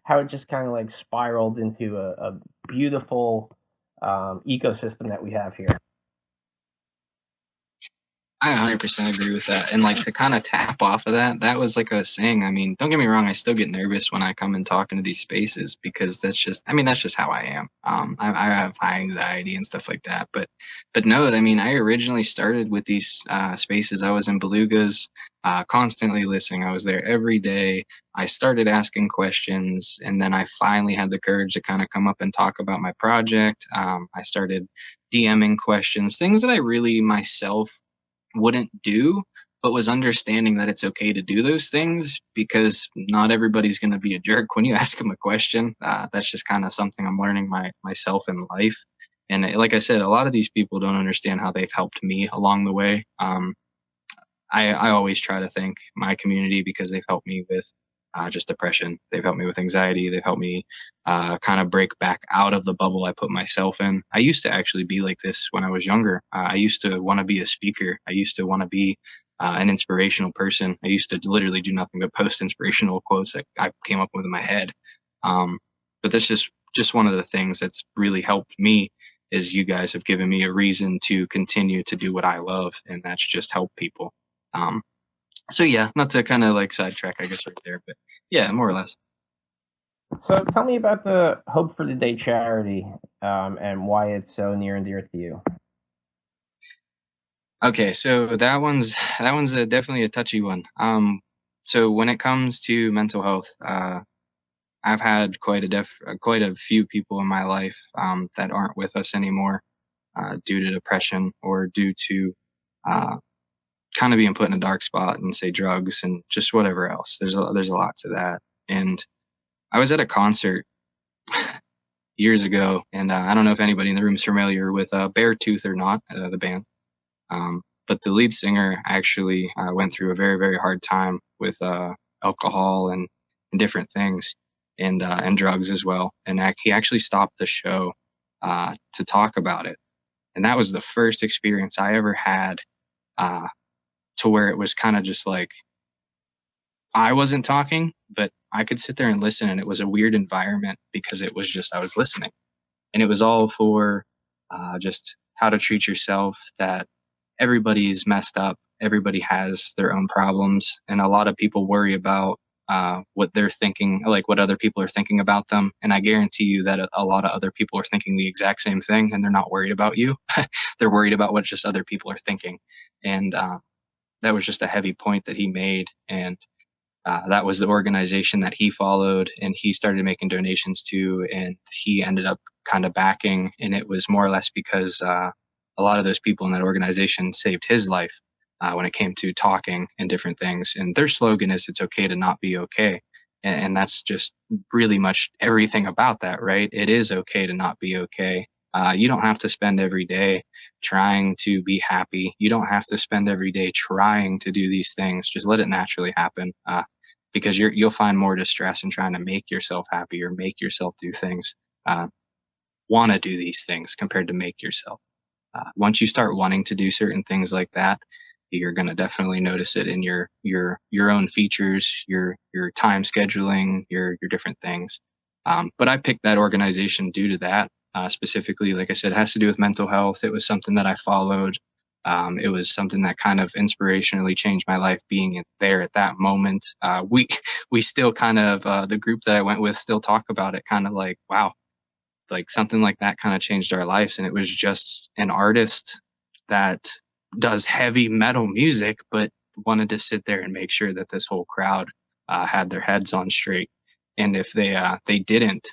[SPEAKER 2] how it just kind of like spiraled into a beautiful ecosystem that we have here.
[SPEAKER 6] I 100% agree with that. And like to kind of tap off of that, that was like I was saying. I mean, don't get me wrong, I still get nervous when I come and talk into these spaces because that's just, I mean, that's just how I am. I have high anxiety and stuff like that. But no, I mean, I originally started with these spaces. I was in Belugas, constantly listening. I was there every day. I started asking questions, and then I finally had the courage to kind of come up and talk about my project. I started DMing questions, things that I really myself wouldn't do, but was understanding that it's okay to do those things because not everybody's going to be a jerk when you ask them a question. That's just kind of something I'm learning myself in life. And like I said, a lot of these people don't understand how they've helped me along the way. I always try to thank my community because they've helped me with just depression. They've helped me with anxiety. They've helped me kind of break back out of the bubble I put myself in. I used to actually be like this when I was younger. I used to want to be a speaker. I used to want to be an inspirational person. I used to literally do nothing but post inspirational quotes that I came up with in my head. But that's just one of the things that's really helped me is you guys have given me a reason to continue to do what I love, and that's just help people. So yeah, not to kind of like sidetrack, I guess, right there, but yeah, more or less.
[SPEAKER 2] So tell me about the Hope for the Day charity and why it's so near and dear to you.
[SPEAKER 6] Okay, so that one's definitely a touchy one. So when it comes to mental health, I've had quite a few people in my life that aren't with us anymore due to depression or due to uh, kind of being put in a dark spot and say drugs and just whatever else. There's a lot to that. And I was at a concert years ago, and I don't know if anybody in the room is familiar with Beartooth or not, the band. But the lead singer actually went through a very, very hard time with alcohol and different things, and drugs as well. And he actually stopped the show to talk about it. And that was the first experience I ever had uh, to where it was kind of just like I wasn't talking, but I could sit there and listen, and it was a weird environment because it was just I was listening, and it was all for just how to treat yourself. That everybody's messed up, everybody has their own problems, and a lot of people worry about what they're thinking, like what other people are thinking about them. And I guarantee you that a lot of other people are thinking the exact same thing, and they're not worried about you. They're worried about what just other people are thinking, and that was just a heavy point that he made. And that was the organization that he followed and he started making donations to, and he ended up kind of backing. And it was more or less because a lot of those people in that organization saved his life when it came to talking and different things. And their slogan is "It's okay to not be okay." And that's just really much everything about that, right? It is okay to not be okay. You don't have to spend every day trying to be happy. You don't have to spend every day trying to do these things. Just let it naturally happen. Because you'll find more distress in trying to make yourself happy or make yourself do things, want to do these things compared to make yourself. Once you start wanting to do certain things like that, you're going to definitely notice it in your own features, your time scheduling, your different things. But I picked that organization due to that specifically. Like I said, it has to do with mental health. It was something that I followed. It was something that kind of inspirationally changed my life being there at that moment. We still kind of the group that I went with still talk about it, kind of like, wow, like something like that kind of changed our lives. And it was just an artist that does heavy metal music, but wanted to sit there and make sure that this whole crowd had their heads on straight. And if they didn't,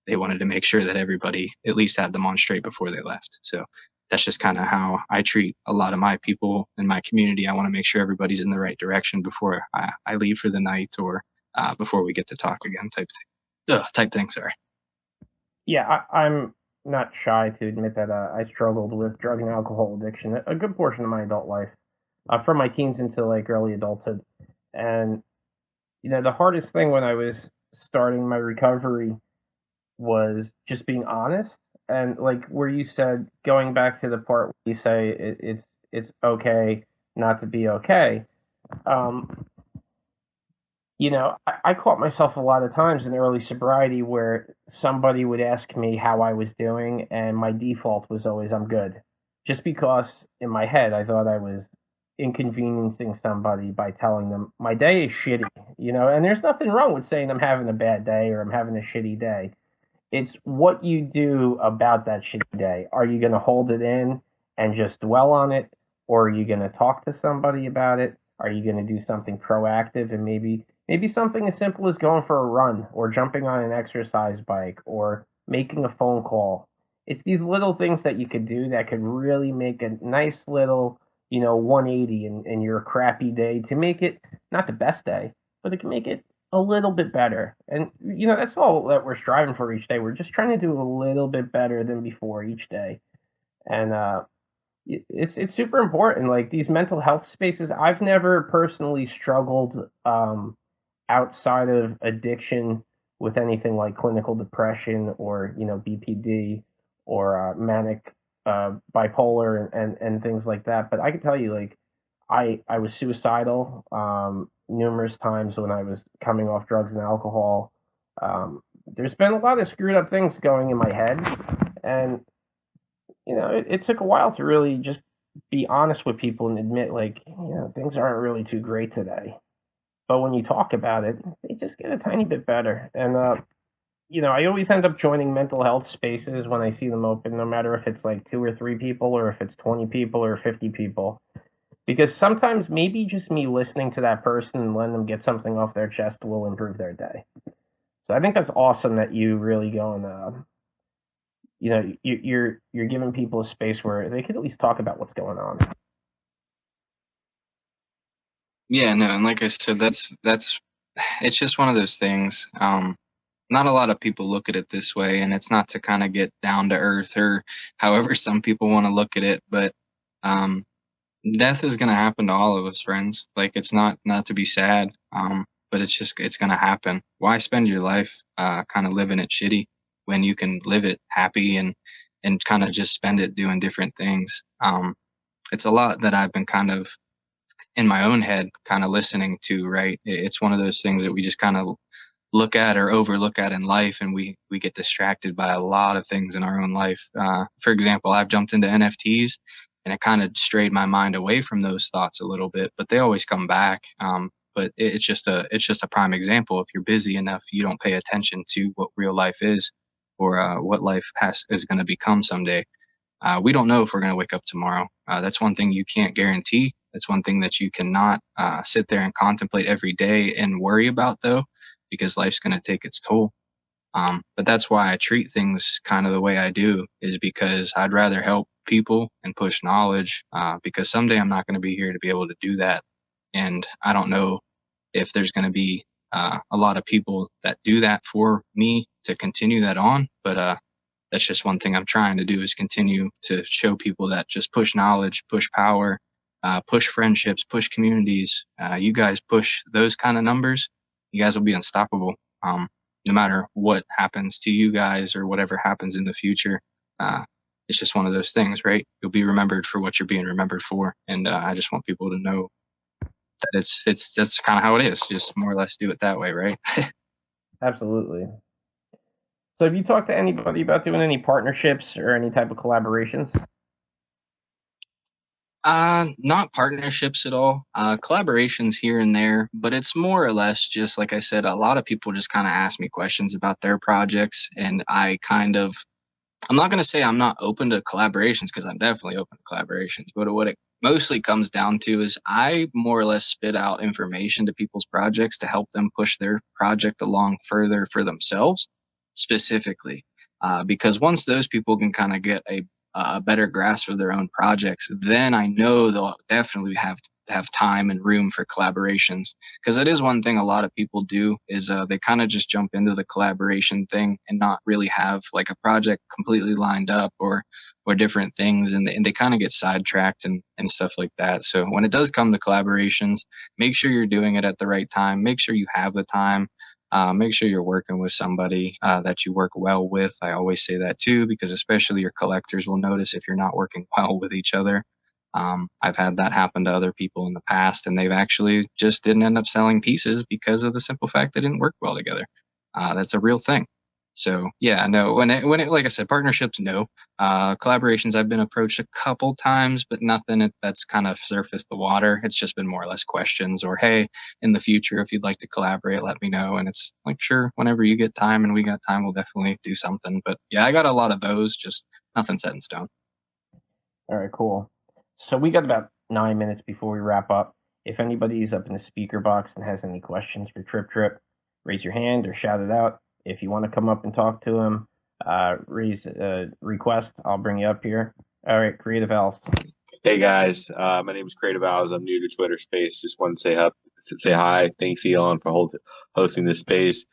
[SPEAKER 6] they wanted to make sure that everybody at least had them on straight before they left. So that's just kind of how I treat a lot of my people in my community. I want to make sure everybody's in the right direction before I leave for the night or before we get to talk again, type thing. Sorry.
[SPEAKER 2] Yeah, I'm not shy to admit that I struggled with drug and alcohol addiction a good portion of my adult life, from my teens into like early adulthood. And the hardest thing when I was starting my recovery was just being honest. And like where you said, going back to the part where you say it's okay not to be okay. Um, I caught myself a lot of times in early sobriety where somebody would ask me how I was doing, and my default was always, I'm good. Just because in my head I thought I was inconveniencing somebody by telling them my day is shitty, and there's nothing wrong with saying I'm having a bad day or I'm having a shitty day. It's what you do about that shitty day. Are you going to hold it in and just dwell on it? Or are you going to talk to somebody about it? Are you going to do something proactive and maybe something as simple as going for a run or jumping on an exercise bike or making a phone call? It's these little things that you could do that could really make a nice little, 180 in your crappy day to make it not the best day, but it can make it a little bit better. And that's all that we're striving for each day. We're just trying to do a little bit better than before each day. And it's super important. Like these mental health spaces, I've never personally struggled outside of addiction with anything like clinical depression or BPD or manic bipolar and things like that. But I can tell you, like, I was suicidal numerous times when I was coming off drugs and alcohol. There's been a lot of screwed up things going in my head, and it took a while to really just be honest with people and admit, like, things aren't really too great today. But when you talk about it, they just get a tiny bit better. And I always end up joining mental health spaces when I see them open, no matter if it's like 2 or 3 people or if it's 20 people or 50 people. Because sometimes maybe just me listening to that person and letting them get something off their chest will improve their day. So I think that's awesome that you really go and you're giving people a space where they can at least talk about what's going on.
[SPEAKER 6] Yeah, no, and like I said, that's it's just one of those things. Not a lot of people look at it this way, and it's not to kind of get down to earth or however some people want to look at it, but um, death is going to happen to all of us, friends. Like it's not to be sad, but it's going to happen. Why spend your life kind of living it shitty when you can live it happy and kind of just spend it doing different things? It's a lot that I've been kind of in my own head, kind of listening to. Right, it's one of those things that we just kind of look at or overlook at in life, and we get distracted by a lot of things in our own life. For example, I've jumped into NFTs, and it kind of strayed my mind away from those thoughts a little bit, but they always come back. But it's just a prime example. If you're busy enough, you don't pay attention to what real life is, or what life is going to become someday. We don't know if we're going to wake up tomorrow. That's one thing you can't guarantee. That's one thing that you cannot sit there and contemplate every day and worry about, though, because life's going to take its toll. But that's why I treat things kind of the way I do, is because I'd rather help people and push knowledge, because someday I'm not going to be here to be able to do that. And I don't know if there's going to be a lot of people that do that for me to continue that on. But that's just one thing I'm trying to do, is continue to show people that just push knowledge, push power, push friendships, push communities. You guys push those kind of numbers, you guys will be unstoppable. No matter what happens to you guys or whatever happens in the future, it's just one of those things, right? You'll be remembered for what you're being remembered for, and I just want people to know that it's that's kind of how it is. Just more or less do it that way, right?
[SPEAKER 2] Absolutely. So have you talked to anybody about doing any partnerships or any type of collaborations?
[SPEAKER 6] Not partnerships at all. Collaborations here and there, but it's more or less just like I said, a lot of people just kind of ask me questions about their projects, and I'm not going to say I'm not open to collaborations, because I'm definitely open to collaborations, but what it mostly comes down to is I more or less spit out information to people's projects to help them push their project along further for themselves specifically. Because once those people can kind of get a better grasp of their own projects, then I know they'll definitely have time and room for collaborations. Because it is one thing a lot of people do, is they kind of just jump into the collaboration thing and not really have like a project completely lined up, or different things, and they kind of get sidetracked and stuff like that. So when it does come to collaborations, make sure you're doing it at the right time. Make sure you have the time. Make sure you're working with somebody that you work well with. I always say that too, because especially your collectors will notice if you're not working well with each other. I've had that happen to other people in the past, and they've actually just didn't end up selling pieces because of the simple fact they didn't work well together. That's a real thing. So yeah, no, when it like I said, partnerships, no. Collaborations, I've been approached a couple times, but nothing that's kind of surfaced the water. It's just been more or less questions, or hey, in the future, if you'd like to collaborate, let me know. And it's like, sure, whenever you get time and we got time, we'll definitely do something. But yeah, I got a lot of those, just nothing set in stone.
[SPEAKER 2] All right, cool. So we got about 9 minutes before we wrap up. If anybody's up in the speaker box and has any questions for Trip, raise your hand or shout it out. If you want to come up and talk to him, raise a request. I'll bring you up here. All right, Creative Owls.
[SPEAKER 7] Hey guys, my name is Creative Owls. I'm new to Twitter Space. Just want to say hi. Thanks Elon for hosting this space.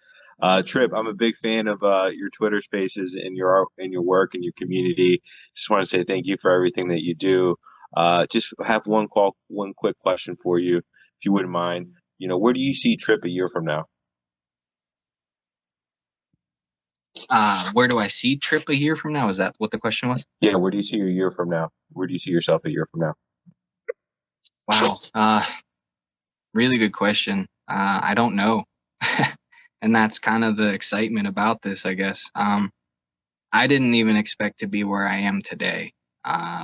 [SPEAKER 7] Trip, I'm a big fan of your Twitter Spaces and your work and your community. Just want to say thank you for everything that you do. Just have one quick question for you, if you wouldn't mind. Where do you see Trip a year from now?
[SPEAKER 6] Where do I see Trip a year from now? Is that what the question was?
[SPEAKER 7] Yeah, where do you see your year from now? Where do you see yourself a year from now?
[SPEAKER 6] Wow. Really good question. I don't know. And that's kind of the excitement about this, I guess. I didn't even expect to be where I am today,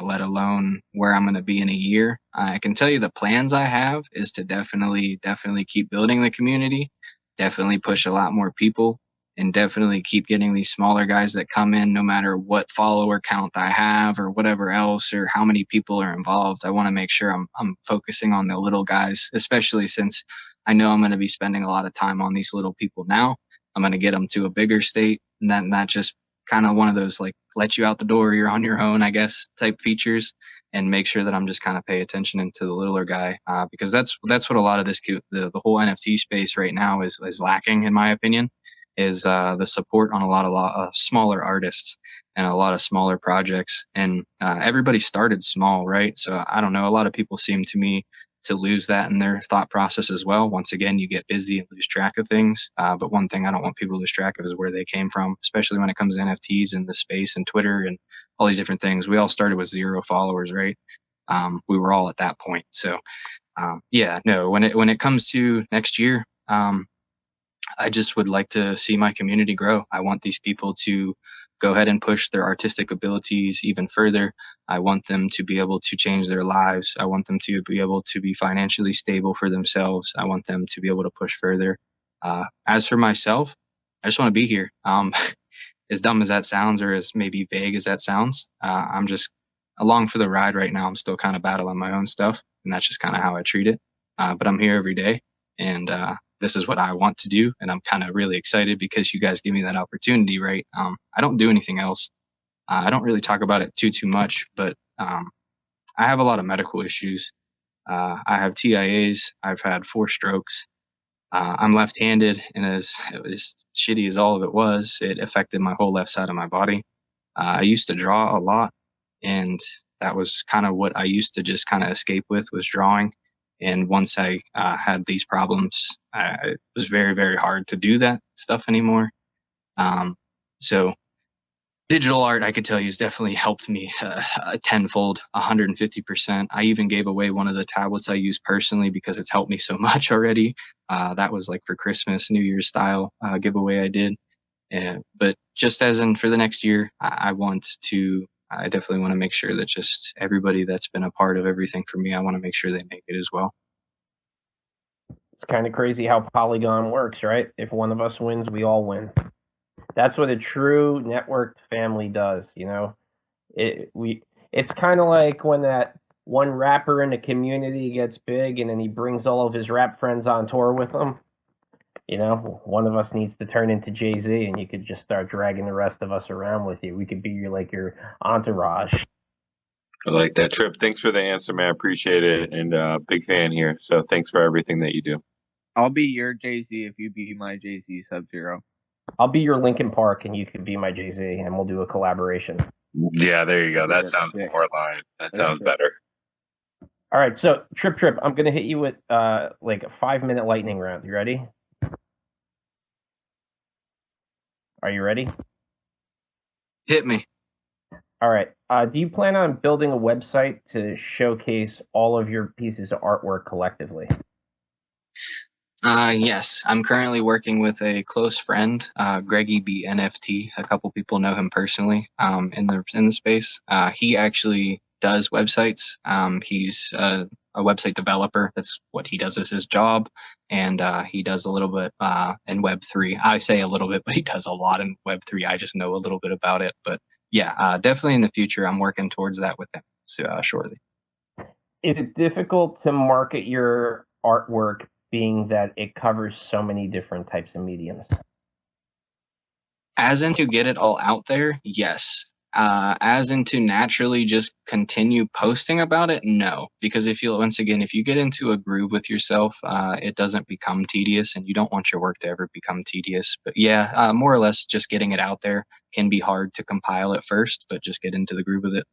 [SPEAKER 6] let alone where I'm going to be in a year. I can tell you the plans I have is to definitely keep building the community, definitely push a lot more people, and definitely keep getting these smaller guys that come in no matter what follower count I have or whatever else or how many people are involved. I want to make sure I'm focusing on the little guys, especially since I know I'm going to be spending a lot of time on these little people now. I'm going to get them to a bigger state, and then that just kind of one of those like let you out the door, you're on your own, I guess, type features, and make sure that I'm just kind of pay attention into the littler guy, because that's what a lot of the whole NFT space right now is lacking, in my opinion, is the support on a lot of smaller artists and a lot of smaller projects, and everybody started small, right? So I don't know, a lot of people seem to me to lose that in their thought process as well. Once again, you get busy and lose track of things. But one thing I don't want people to lose track of is where they came from, especially when it comes to NFTs and the space and Twitter and all these different things. We all started with 0 followers, right? We were all at that point. So yeah, no, when it comes to next year, I just would like to see my community grow. I want these people to go ahead and push their artistic abilities even further. I want them to be able to change their lives. I want them to be able to be financially stable for themselves. I want them to be able to push further. As for myself, I just want to be here. As dumb as that sounds, or as maybe vague as that sounds, I'm just along for the ride right now. I'm still kind of battling my own stuff, and that's just kind of how I treat it. But I'm here every day, and this is what I want to do, and I'm kind of really excited because you guys give me that opportunity, right? I don't do anything else. I don't really talk about it too much, but I have a lot of medical issues. I have TIAs. I've had 4 strokes. I'm left-handed, and as shitty as all of it was, it affected my whole left side of my body. I used to draw a lot, and that was kind of what I used to just kind of escape with, was drawing. And once I had these problems, it was very, very hard to do that stuff anymore. So digital art, I could tell you, has definitely helped me tenfold, 150%. I even gave away one of the tablets I use personally because it's helped me so much already. That was like for Christmas, New Year's style giveaway I did. But just as in for the next year, I definitely want to make sure that just everybody that's been a part of everything for me, I want to make sure they make it as well.
[SPEAKER 2] It's kind of crazy how Polygon works, right? If one of us wins, we all win. That's what a true networked family does, you know? It's kind of like when that one rapper in the community gets big and then he brings all of his rap friends on tour with him. You know, one of us needs to turn into Jay-Z and you could just start dragging the rest of us around with you. We could be your entourage.
[SPEAKER 7] I like that. Trip, thanks for the answer, man. I appreciate it, and big fan here. So thanks for everything that you do.
[SPEAKER 4] I'll be your Jay-Z if you be my Jay-Z Sub-Zero.
[SPEAKER 2] I'll be your Linkin Park and you could be my Jay-Z and we'll do a collaboration.
[SPEAKER 7] Yeah, there you go. That sounds
[SPEAKER 4] sick.
[SPEAKER 7] more aligned. That sounds better.
[SPEAKER 2] All right, so Trip, I'm going to hit you with like a 5-minute lightning round. You ready? Are you ready?
[SPEAKER 6] Hit me.
[SPEAKER 2] All right. Do you plan on building a website to showcase all of your pieces of artwork collectively?
[SPEAKER 6] Yes, I'm currently working with a close friend, Greggy B NFT. A couple people know him personally in the space. He actually does websites. He's a website developer. That's what he does as his job, and he does a little bit in Web3. I say a little bit, but he does a lot in Web3. I just know a little bit about it. But yeah, definitely in the future, I'm working towards that with him shortly.
[SPEAKER 2] Is it difficult to market your artwork being that it covers so many different types of mediums?
[SPEAKER 6] As in to get it all out there, yes. As in to naturally just continue posting about it, no. Because once again, if you get into a groove with yourself, it doesn't become tedious, and you don't want your work to ever become tedious. But yeah, more or less, just getting it out there can be hard to compile at first, but just get into the groove with it.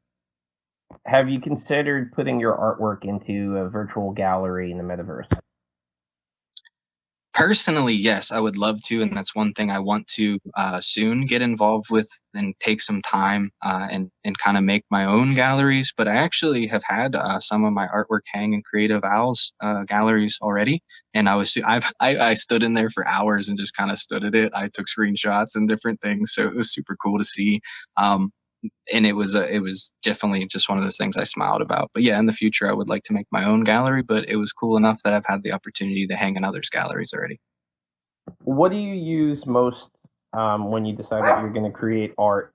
[SPEAKER 2] Have you considered putting your artwork into a virtual gallery in the metaverse?
[SPEAKER 6] Personally, yes, I would love to, and that's one thing I want to soon get involved with and take some time and kind of make my own galleries. But I actually have had some of my artwork hang in Creative Owl's galleries already, and I stood in there for hours and just kind of stood at it. I took screenshots and different things, so it was super cool to see. And it was definitely just one of those things I smiled about. But yeah, in the future, I would like to make my own gallery. But it was cool enough that I've had the opportunity to hang in others' galleries already.
[SPEAKER 2] What do you use most when you decide that you're going to create art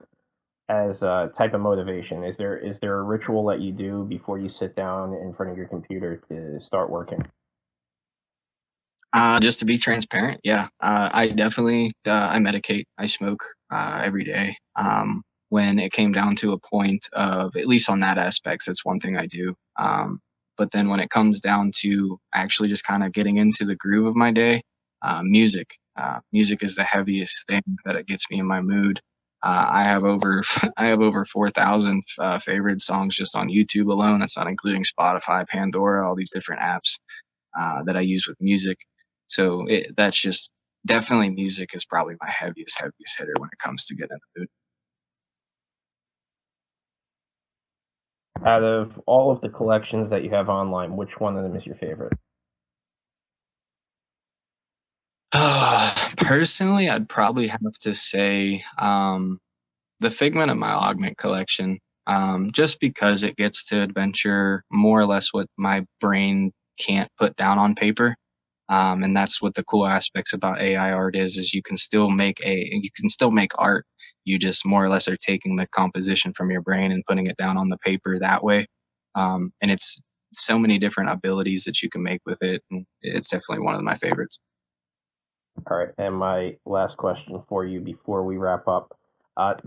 [SPEAKER 2] as a type of motivation? Is there a ritual that you do before you sit down in front of your computer to start working?
[SPEAKER 6] Just to be transparent, yeah, I definitely I medicate. I smoke every day. When it came down to a point of, at least on that aspect, it's one thing I do. But then when it comes down to actually just kind of getting into the groove of my day, music. Music is the heaviest thing that it gets me in my mood. I have over I have over 4,000 favorite songs just on YouTube alone. That's not including Spotify, Pandora, all these different apps that I use with music. So that's just definitely, music is probably my heaviest hitter when it comes to getting in the mood.
[SPEAKER 2] Out of all of the collections that you have online, which one of them is your favorite?
[SPEAKER 6] Personally, I'd probably have to say the Figment of my Augment collection, just because it gets to adventure more or less what my brain can't put down on paper. And that's what the cool aspects about AI art is you can still make art. You just more or less are taking the composition from your brain and putting it down on the paper that way. And it's so many different abilities that you can make with it. And it's definitely one of my favorites.
[SPEAKER 2] All right, and my last question for you before we wrap up.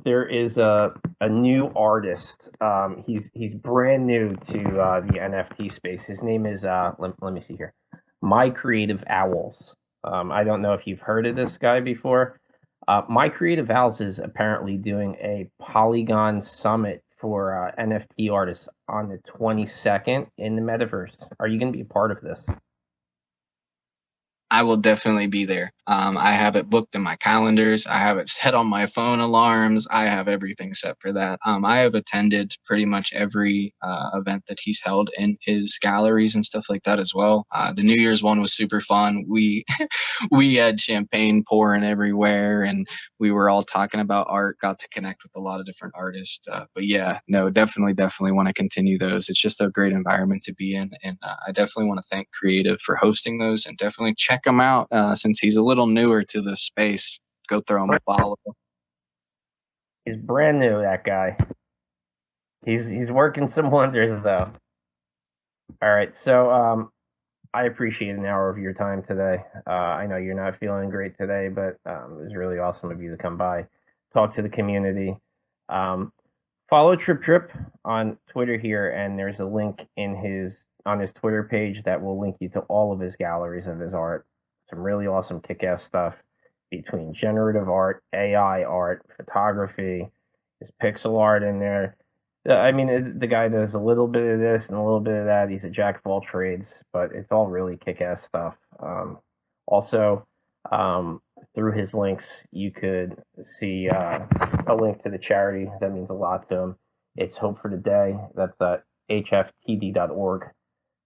[SPEAKER 2] There is a new artist. He's brand new to the NFT space. His name is let me see here, My Creative Owls. I don't know if you've heard of this guy before. My Creative Owls is apparently doing a Polygon Summit for NFT artists on the 22nd in the metaverse. Are you going to be a part of this?
[SPEAKER 6] I will definitely be there. I have it booked in my calendars. I have it set on my phone alarms. I have everything set for that. I have attended pretty much every event that he's held in his galleries and stuff like that as well. The New Year's one was super fun. We we had champagne pouring everywhere, and we were all talking about art. Got to connect with a lot of different artists. But yeah, no, definitely want to continue those. It's just a great environment to be in, and I definitely want to thank Creative for hosting those, and definitely check him out since he's a little newer to the space. Go throw him a follow.
[SPEAKER 2] He's brand new, that guy. He's working some wonders though. All right, so I appreciate an hour of your time today. I know you're not feeling great today, but it was really awesome of you to come by, talk to the community. Follow Trip Trip on Twitter here, and there's a link on his Twitter page that will link you to all of his galleries of his art. Some really awesome kick-ass stuff between generative art, AI art, photography, his pixel art in there. I mean, the guy does a little bit of this and a little bit of that. He's a jack of all trades, but it's all really kick-ass stuff. Also, through his links, you could see a link to the charity that means a lot to him. It's Hope for the Day. That's hftd.org.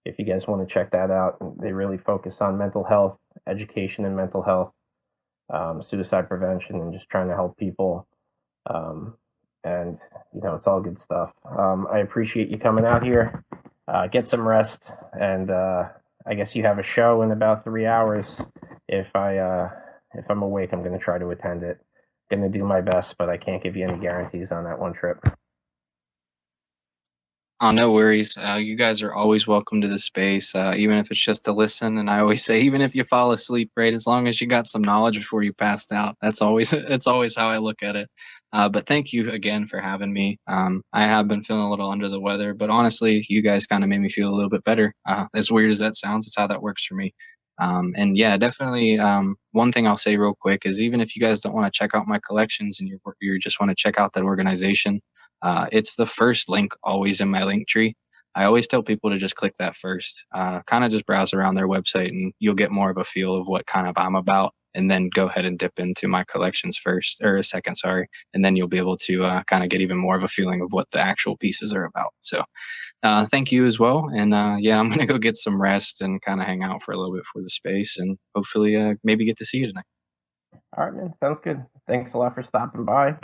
[SPEAKER 2] If you guys want to check that out, they really focus on mental health, education and mental health, suicide prevention, and just trying to help people. And it's all good stuff. I appreciate you coming out here. Get some rest, and I guess you have a show in about 3 hours. If I'm awake, I'm going to try to attend it. Going to do my best, but I can't give you any guarantees on that one trip.
[SPEAKER 6] Oh, no worries. You guys are always welcome to the space, even if it's just to listen. And I always say, even if you fall asleep, right, as long as you got some knowledge before you passed out, that's always how I look at it. But thank you again for having me. I have been feeling a little under the weather, but honestly, you guys kind of made me feel a little bit better. As weird as that sounds, it's how that works for me. And yeah, definitely. One thing I'll say real quick is, even if you guys don't want to check out my collections and you just want to check out that organization, it's the first link always in my link tree. I always tell people to just click that first. Kind of just browse around their website and you'll get more of a feel of what kind of I'm about. And then go ahead and dip into my collections first, or second, sorry. And then you'll be able to kind of get even more of a feeling of what the actual pieces are about. So thank you as well. And yeah, I'm going to go get some rest and kind of hang out for a little bit for the space, and hopefully maybe get to see you tonight.
[SPEAKER 2] All right, man. Sounds good. Thanks a lot for stopping by.